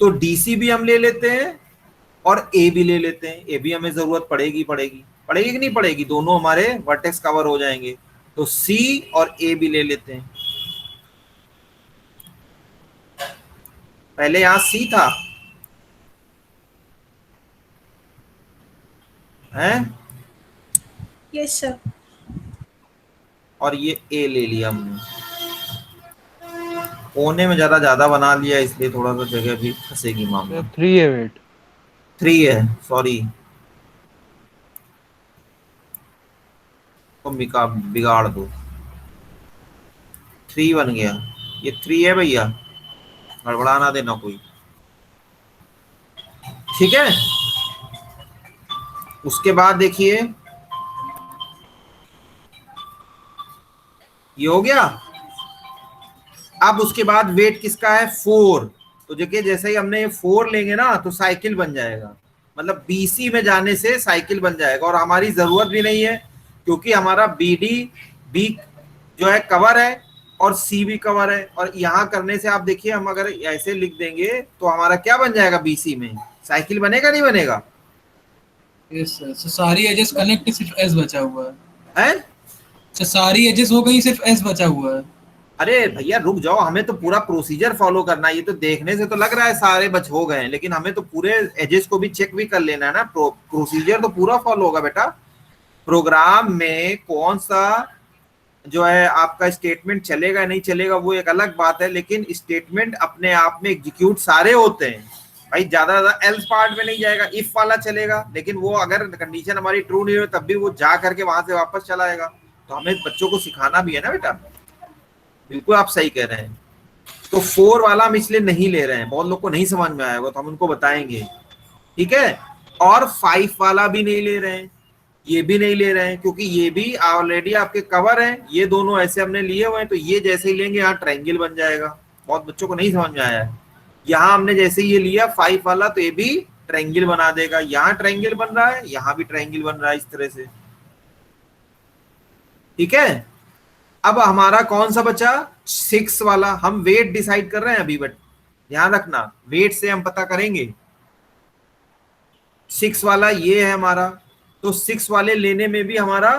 Speaker 1: तो DC भी हम ले लेते हैं और A भी ले लेते हैं। A भी हमें जरूरत पड़ेगी कि नहीं पड़ेगी? दोनों हमारे वर्टेक्स कवर हो जाएंगे। तो C और A भी ले लेते हैं। पहले यहां C था हैं?
Speaker 8: Yes sir.
Speaker 1: और ये A ले लिया हमने। कोने में ज्यादा बना लिया, इसलिए थोड़ा सा जगह भी फंसेगी मामला।
Speaker 6: 3 है वेट।
Speaker 1: 3 है, सॉरी, तो बिगाड़ दो। 3 बन गया, ये 3 है भैया, गड़बड़ा ना देना कोई, ठीक है। उसके बाद देखिए ये हो गया। अब उसके बाद वेट किसका है? 4। तो देखिए जैसे ही हमने ये 4 लेंगे ना तो साइकिल बन जाएगा, मतलब BC में जाने से साइकिल बन जाएगा। और हमारी जरूरत भी नहीं है, क्योंकि हमारा B जो है कवर है और C भी कवर है। और यहाँ करने से आप देखिए, हम अगर ऐसे लिख देंगे तो हमारा क्या बन जाएगा? BC में साइकिल बनेगा, नहीं बनेगा?
Speaker 11: Yes sir. so, सारी एजेस कनेक्ट, सिर्फ S बचा हुआ है।
Speaker 1: हैं?
Speaker 11: so, सारी एजेस हो गई, सिर्फ S बचा हुआ है।
Speaker 1: अरे भैया रुक जाओ, हमें तो पूरा प्रोसीजर फॉलो करना है। ये तो देखने से तो लग रहा है सारे बच हो गए हैं, लेकिन हमें तो पूरे एजेस को भी चेक भी कर लेना है ना। प्रोसीजर तो पूरा फॉलो होगा बेटा। प्रोग्राम में कौन सा जो है आपका स्टेटमेंट चलेगा नहीं चलेगा वो एक अलग बात है, लेकिन स्टेटमेंट अपने आप में एग्जीक्यूट सारे होते हैं भाई। ज्यादा एल्स पार्ट में नहीं जाएगा, इफ वाला चलेगा, लेकिन वो अगर कंडीशन हमारी ट्रू नहीं हो तब भी वो जा करके वहां से वापस चला आएगा। तो हमें बच्चों को सिखाना भी है ना बेटा। बिल्कुल आप सही कह रहे हैं। तो 4 वाला हम इसलिए नहीं ले रहे हैं, बहुत लोग को नहीं समझ में आएगा तो हम उनको बताएंगे, ठीक है। और 5 वाला भी नहीं ले रहे हैं, ये भी नहीं ले रहे हैं, क्योंकि ये भी ऑलरेडी आपके कवर है। ये दोनों ऐसे हमने लिए हुए हैं, तो ये जैसे ही लेंगे यहाँ ट्रायंगल बन जाएगा। बहुत बच्चों को नहीं समझ में आया है। यहाँ हमने जैसे ये लिया 5 वाला, तो ये भी ट्रायंगल बना देगा। यहाँ ट्रायंगल बन रहा है, यहाँ भी ट्रायंगल बन रहा है, इस तरह से, ठीक है। अब हमारा कौन सा बचा? 6 वाला। हम वेट डिसाइड कर रहे हैं अभी, बट ध्यान रखना वेट से हम पता करेंगे। 6 वाला ये है हमारा, तो 6 वाले लेने में भी हमारा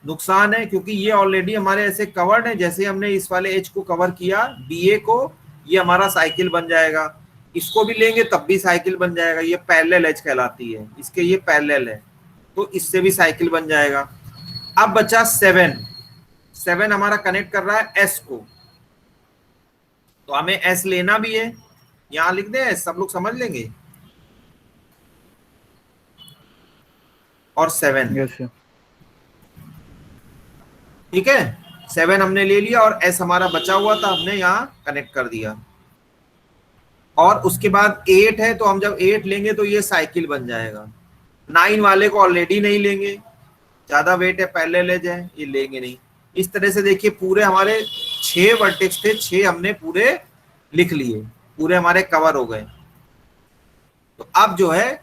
Speaker 1: नुकसान है, क्योंकि ये ऑलरेडी हमारे ऐसे कवर्ड है। जैसे हमने इस वाले एज को कवर किया, BA को, ये हमारा साइकिल बन जाएगा। इसको भी लेंगे तब भी साइकिल बन जाएगा। ये पैरेलल एज कहलाती है, इसके ये पैरेलल है, तो इससे भी साइकिल बन जाएगा। अब बचा 7 हमारा कनेक्ट कर रहा है S को, तो हमें S लेना भी है, यहां लिख दें S, सब लोग समझ लेंगे। और 7,
Speaker 6: यस सर।
Speaker 1: ठीक है, 7 हमने ले लिया और S हमारा बचा हुआ था, हमने यहाँ कनेक्ट कर दिया। और उसके बाद 8 है, तो हम जब 8 लेंगे तो ये साइकिल बन जाएगा। 9 वाले को ऑलरेडी नहीं लेंगे, ज्यादा वेट है, पहले ले जाए, ये लेंगे नहीं। इस तरह से देखिए पूरे हमारे 6 वर्टेक्स थे, 6 हमने पूरे लिख लिए, पूरे हमारे कवर हो गए। तो अब जो है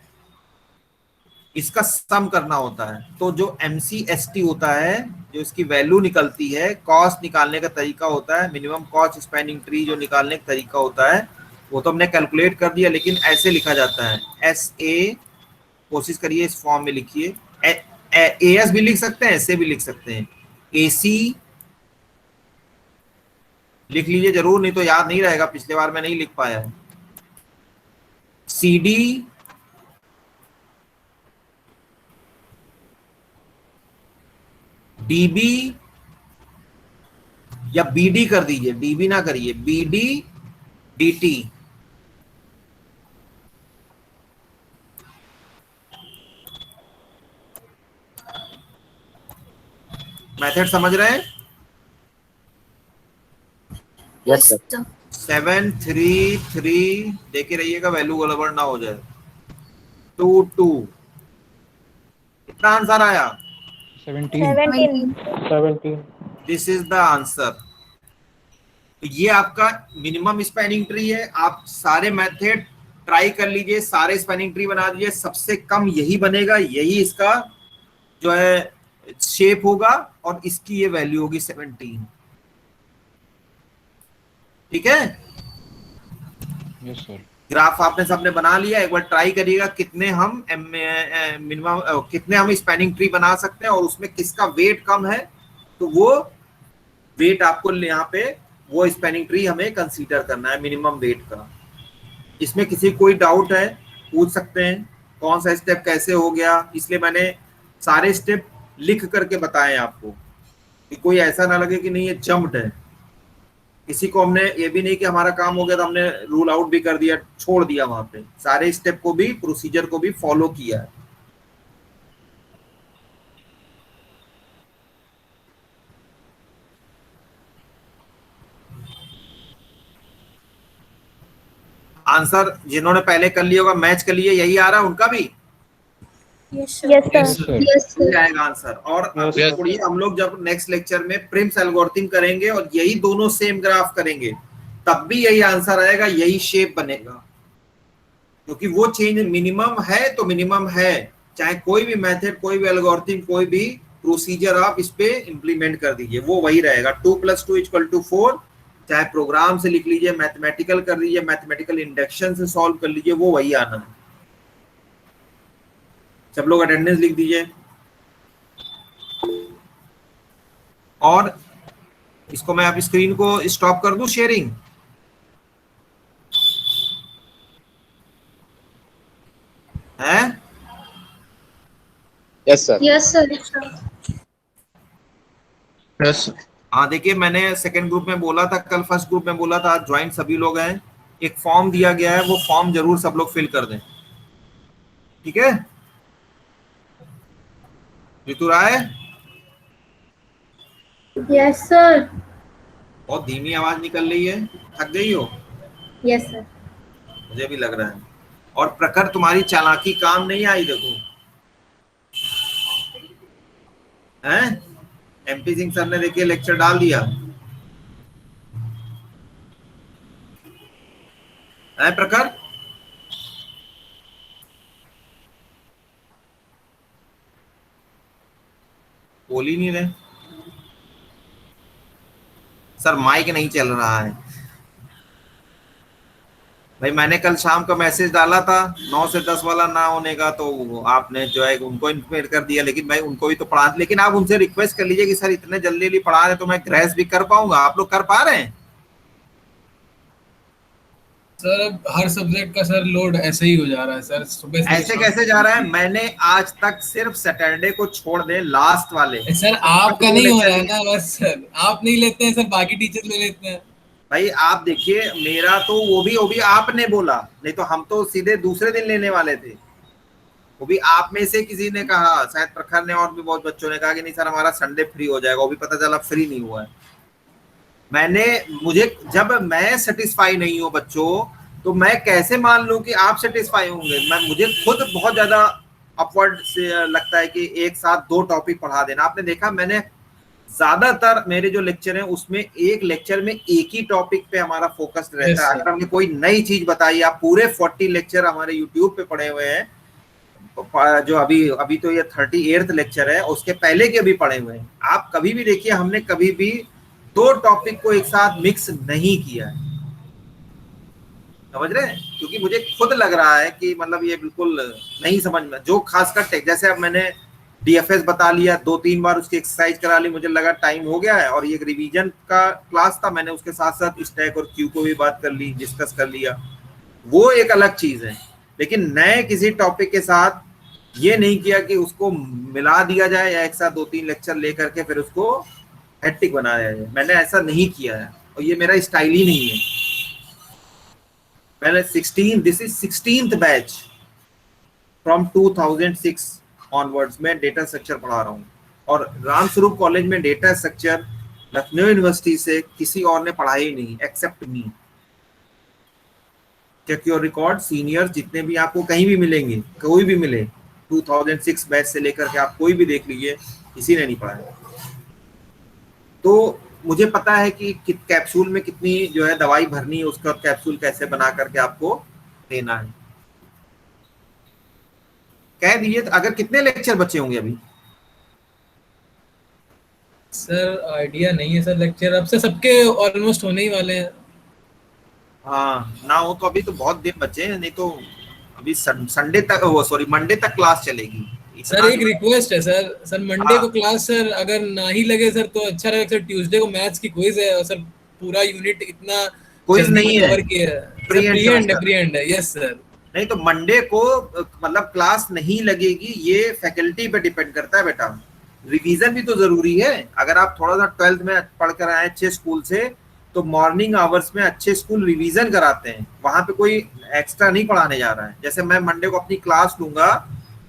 Speaker 1: इसका सम करना होता है, तो जो MCST होता है, जो इसकी वैल्यू निकलती है, कॉस्ट निकालने का तरीका होता है, मिनिमम कॉस्ट स्पैनिंग ट्री जो निकालने का तरीका होता है, वो तो हमने कैलकुलेट कर दिया, लेकिन ऐसे लिखा जाता है SA, कोशिश करिए इस फॉर्म में लिखिए, AS भी लिख सकते हैं, ऐसे भी लिख सकते हैं, AC लिख लीजिए जरूर, नहीं तो याद नहीं रहेगा, पिछले बार मैं नहीं लिख पाया है, CD, DB या BD कर दीजिए, DB ना करिए, BD DT। मेथड समझ रहे हैं?
Speaker 3: Yes sir.
Speaker 1: 7 3 3 देखे रहिएगा, वैल्यू गड़बड़ ना हो जाए। 2 2 कितना आंसर आया?
Speaker 6: 17।
Speaker 1: This is the answer. तो ये आपका मिनिमम स्पैनिंग ट्री है। आप सारे मेथड ट्राई कर लीजिए, सारे स्पैनिंग ट्री बना दीजिए, सबसे कम यही बनेगा, यही इसका जो है शेप होगा, और इसकी ये वैल्यू होगी 17। ठीक है,
Speaker 6: यस सर।
Speaker 1: ग्राफ आपने सबने बना लिया, एक बार ट्राई करिएगा कितने हम मिनिमम कितने हम स्पैनिंग ट्री बना सकते हैं, और उसमें किसका वेट कम है, तो वो वेट आपको यहाँ पे वो स्पैनिंग ट्री हमें कंसीडर करना है मिनिमम वेट का। इसमें किसी कोई डाउट है पूछ सकते हैं, कौन सा स्टेप कैसे हो गया, इसलिए मैंने सारे स्टेप लिख करके बताए आपको, कि कोई ऐसा ना लगे कि नहीं ये जंप्ड है। किसी को हमने ये भी नहीं कि हमारा काम हो गया तो हमने रूल आउट भी कर दिया, छोड़ दिया, वहां पे सारे स्टेप को भी, प्रोसीजर को भी फॉलो किया है। आंसर जिन्होंने पहले कर लिया होगा, मैच कर लिए, यही आ रहा है उनका भी?
Speaker 3: यस
Speaker 1: यही आएगा आंसर। और थोड़ी हम लोग जब नेक्स्ट लेक्चर में प्रिम्स एल्गोरिथम करेंगे और यही दोनों सेम ग्राफ करेंगे, तब भी यही आंसर आएगा, यही शेप बनेगा, क्योंकि वो चेंज मिनिमम है तो मिनिमम है, चाहे कोई भी मेथड, कोई भी एल्गोरिथम, कोई भी प्रोसीजर आप इस पे इंप्लीमेंट कर दीजिए, वो वही रहेगा। 2 + 2 = 4, चाहे प्रोग्राम से लिख लीजिए, मैथमेटिकल कर लीजिए, मैथमेटिकल इंडक्शन से सॉल्व कर लीजिए, वो वही आना है। सब लोग अटेंडेंस लिख दीजिए। और इसको मैं आप स्क्रीन को स्टॉप कर दूं शेयरिंग? है?
Speaker 10: Yes sir.
Speaker 3: Yes sir.
Speaker 10: Yes.
Speaker 1: हाँ देखिए, मैंने सेकंड ग्रुप में बोला था, कल फर्स्ट ग्रुप में बोला था, आज ज्वाइन सभी लोग हैं। एक फॉर्म दिया गया है, वो फॉर्म जरूर सब लोग फिल कर दें, ठीक है? ऋतु राय?
Speaker 3: Yes sir.
Speaker 1: बहुत धीमी आवाज निकल रही है, थक गई हो?
Speaker 3: Yes sir.
Speaker 1: मुझे भी लग रहा है। और प्रखर, तुम्हारी चालाकी काम नहीं आई, देखो हैं? MP सिंह सर ने देखिए लेक्चर डाल दिया है। प्रखर बोल ही नहीं रहे सर, माइक नहीं चल रहा है भाई। मैंने कल शाम का मैसेज डाला था 9 से 10 वाला ना होने का, तो आपने जो है उनको इन्फॉर्म कर दिया, लेकिन भाई उनको भी तो पढ़ा, लेकिन आप उनसे रिक्वेस्ट कर लीजिए कि सर इतने जल्दी पढ़ा रहे तो मैं ग्रेस भी कर पाऊंगा। आप लोग कर पा रहे हैं?
Speaker 11: सर अब हर सब्जेक्ट का सर लोड ऐसे ही हो जा रहा है सर, सुबह से
Speaker 1: ऐसे कैसे जा रहा है? मैंने आज तक सिर्फ सैटरडे को छोड़ दे लास्ट वाले
Speaker 11: सर आपका नहीं हो रहा है ना, बस सर आप नहीं लेते हैं सर, बाकी टीचर ले लेते हैं।
Speaker 1: भाई आप देखिए, मेरा तो वो भी आपने बोला, नहीं तो हम तो सीधे दूसरे दिन लेने वाले थे। वो भी आप में से किसी ने कहा, शायद प्रखर ने और भी बहुत बच्चों ने कहा कि नहीं सर हमारा संडे फ्री हो जाएगा, वो भी पता चला फ्री नहीं हुआ है। मुझे जब मैं सेटिस्फाई नहीं हूँ बच्चों, तो मैं कैसे मान लूं कि आप सेटिस्फाई होंगे? मुझे खुद बहुत ज्यादा अपवर्ड से लगता है कि एक साथ 2 टॉपिक पढ़ा देना। आपने देखा, मैंने ज्यादातर मेरे जो लेक्चर हैं उसमें एक लेक्चर में एक ही टॉपिक पे हमारा फोकस रहता है। अगर हमने कोई नई चीज बताई, आप पूरे 40 लेक्चर हमारे यूट्यूब पे पढ़े हुए हैं, जो अभी तो ये 38th लेक्चर है, उसके पहले के भी पढ़े हुए हैं। आप कभी भी देखिए, हमने कभी भी 2 टॉपिक को एक साथ मिक्स नहीं किया है, समझ रहे हैं? क्योंकि मुझे खुद लग रहा है कि मतलब ये बिल्कुल नहीं समझ में, जो खासकर जैसे अब मैंने डीएफएस बता लिया, 2-3 बार उसकी एक्सरसाइज करा ली, मुझे लगा टाइम हो गया है, और ये एक रिवीजन का क्लास था, मैंने उसके साथ साथ स्टैक और क्यू को भी बात कर ली, डिस्कस कर लिया, वो एक अलग चीज है। लेकिन नए किसी टॉपिक के साथ ये नहीं किया कि उसको मिला दिया जाए या एक साथ 2-3 लेक्चर लेकर के फिर उसको हेक्टिक बनाया जाए। मैंने ऐसा नहीं किया है और ये मेरा स्टाइल ही नहीं है। पहले this is 16th batch from 2006 onwards में डेटा स्ट्रक्चर पढ़ा रहा हूँ, और रामस्वरूप कॉलेज में डेटा स्ट्रक्चर लखनऊ यूनिवर्सिटी से किसी और ने पढ़ा ही नहीं except me. Check your record, seniors जितने भी आपको कहीं भी मिलेंगे, कोई भी मिले, 2006 बैच से लेकर के आप कोई भी देख लीजिए, किसी ने नहीं पढ़ाया। तो मुझे पता है कि कैप्सूल में कितनी जो है दवाई भरनी है, उसका कैप्सूल कैसे बना करके आपको देना है। कह दीजिए अगर कितने लेक्चर बचे होंगे अभी?
Speaker 11: सर आइडिया नहीं है सर, लेक्चर अब से सबके ऑलमोस्ट होने ही वाले हैं।
Speaker 1: हाँ ना हो तो अभी तो बहुत दिन बचे हैं, नहीं तो अभी संडे तक, वो सॉरी मंडे तक क्लास चलेगी।
Speaker 11: सर एक रिक्वेस्ट है सर मंडे को क्लास सर अगर ना ही लगे सर तो अच्छा रहेगा सर। ट्यूसडे को मैथ्स की क्विज है और सर पूरा यूनिट इतना
Speaker 1: क्विज नहीं है,
Speaker 11: प्री एंड है। Yes sir.
Speaker 1: नहीं तो मंडे को मतलब क्लास नहीं लगेगी, ये फैकल्टी पे डिपेंड करता है बेटा। रिवीजन भी तो जरूरी है। अगर आप थोड़ा सा 12th में पढ़कर आए अच्छे स्कूल से, तो मॉर्निंग आवर्स में अच्छे स्कूल रिवीजन कराते हैं, वहां पे कोई एक्स्ट्रा नहीं पढ़ाने जा रहा है। जैसे मैं मंडे को अपनी क्लास लूंगा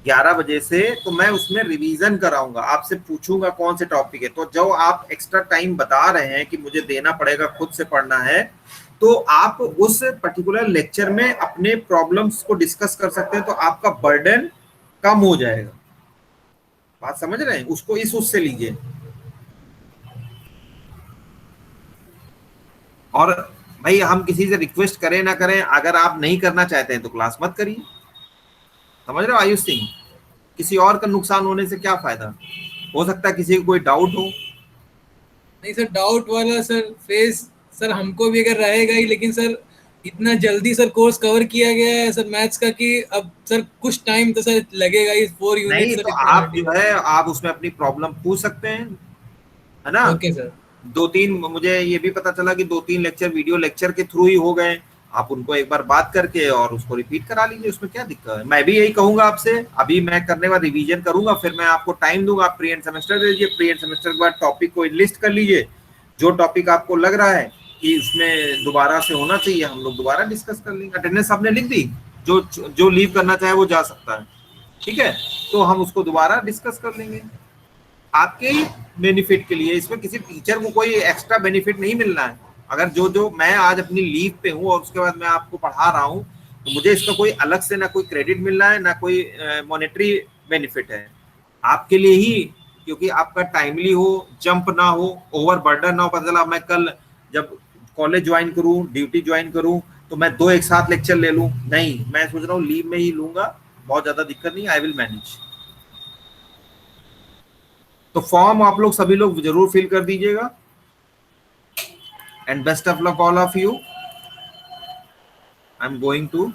Speaker 1: 11 बजे से, तो मैं उसमें रिवीजन कराऊंगा, आपसे पूछूंगा कौन से टॉपिक है। तो जो आप एक्स्ट्रा टाइम बता रहे हैं कि मुझे देना पड़ेगा, खुद से पढ़ना है, तो आप उस पर्टिकुलर लेक्चर में अपने प्रॉब्लम्स को डिस्कस कर सकते हैं, तो आपका बर्डन कम हो जाएगा। बात समझ रहे हैं? उसको इस उससे लीजिए। और भाई हम किसी से रिक्वेस्ट करें ना करें, अगर आप नहीं करना चाहते हैं तो क्लास मत करिए। समझ रहे हो आयुष सिंह? किसी और का नुकसान होने से क्या फायदा? हो सकता है किसी को कोई डाउट हो।
Speaker 11: नहीं सर, डाउट वाला सर फेस सर हमको भी अगर रहेगा ही, लेकिन सर इतना जल्दी सर कोर्स कवर किया गया है सर मैथ्स का कि अब सर कुछ टाइम तो सर लगेगा ही। 4 यूनिट
Speaker 1: नहीं तो आप जो है आप उसमें अपनी प्रॉब्लम पूछ सकते हैं, है ना?
Speaker 11: Okay sir.
Speaker 1: 2-3 मुझे ये भी पता चला कि 2-3 लेक्चर वीडियो लेक्चर के थ्रू ही हो गए। आप उनको एक बार बात करके और उसको रिपीट करा लीजिए, उसमें क्या दिक्कत है? मैं भी यही कहूंगा आपसे। अभी मैं करने बाद रिवीजन करूंगा, फिर मैं आपको टाइम दूंगा, आप प्री एंड सेमेस्टर दे दीजिए। प्री एंड सेमेस्टर के बाद टॉपिक को लिस्ट कर लीजिए, जो टॉपिक आपको लग रहा है कि उसमें दोबारा से होना चाहिए, हम लोग दोबारा डिस्कस कर लेंगे। अटेंडेंस आपने लिख दी, जो लीव करना चाहे वो जा सकता है, ठीक है? तो हम उसको दोबारा डिस्कस कर लेंगे आपके ही बेनिफिट के लिए। इसमें किसी टीचर को कोई एक्स्ट्रा बेनिफिट नहीं मिलना है। अगर जो मैं आज अपनी लीव पे हूँ और उसके बाद मैं आपको पढ़ा रहा हूँ, तो मुझे इसका कोई अलग से ना कोई क्रेडिट मिल रहा है, ना कोई मॉनेटरी बेनिफिट है। आपके लिए ही, क्योंकि आपका टाइमली हो, जंप ना हो, ओवर बर्डन ना हो। पता चला मैं कल जब कॉलेज ज्वाइन करूँ, ड्यूटी ज्वाइन करूँ, तो मैं 2 एक साथ लेक्चर ले लूँ। नहीं, मैं सोच रहा हूँ लीव में ही लूंगा, बहुत ज्यादा दिक्कत नहीं, आई विल मैनेज। तो फॉर्म आप लोग सभी लोग जरूर फिल कर दीजिएगा। And best of luck all of you. I am going to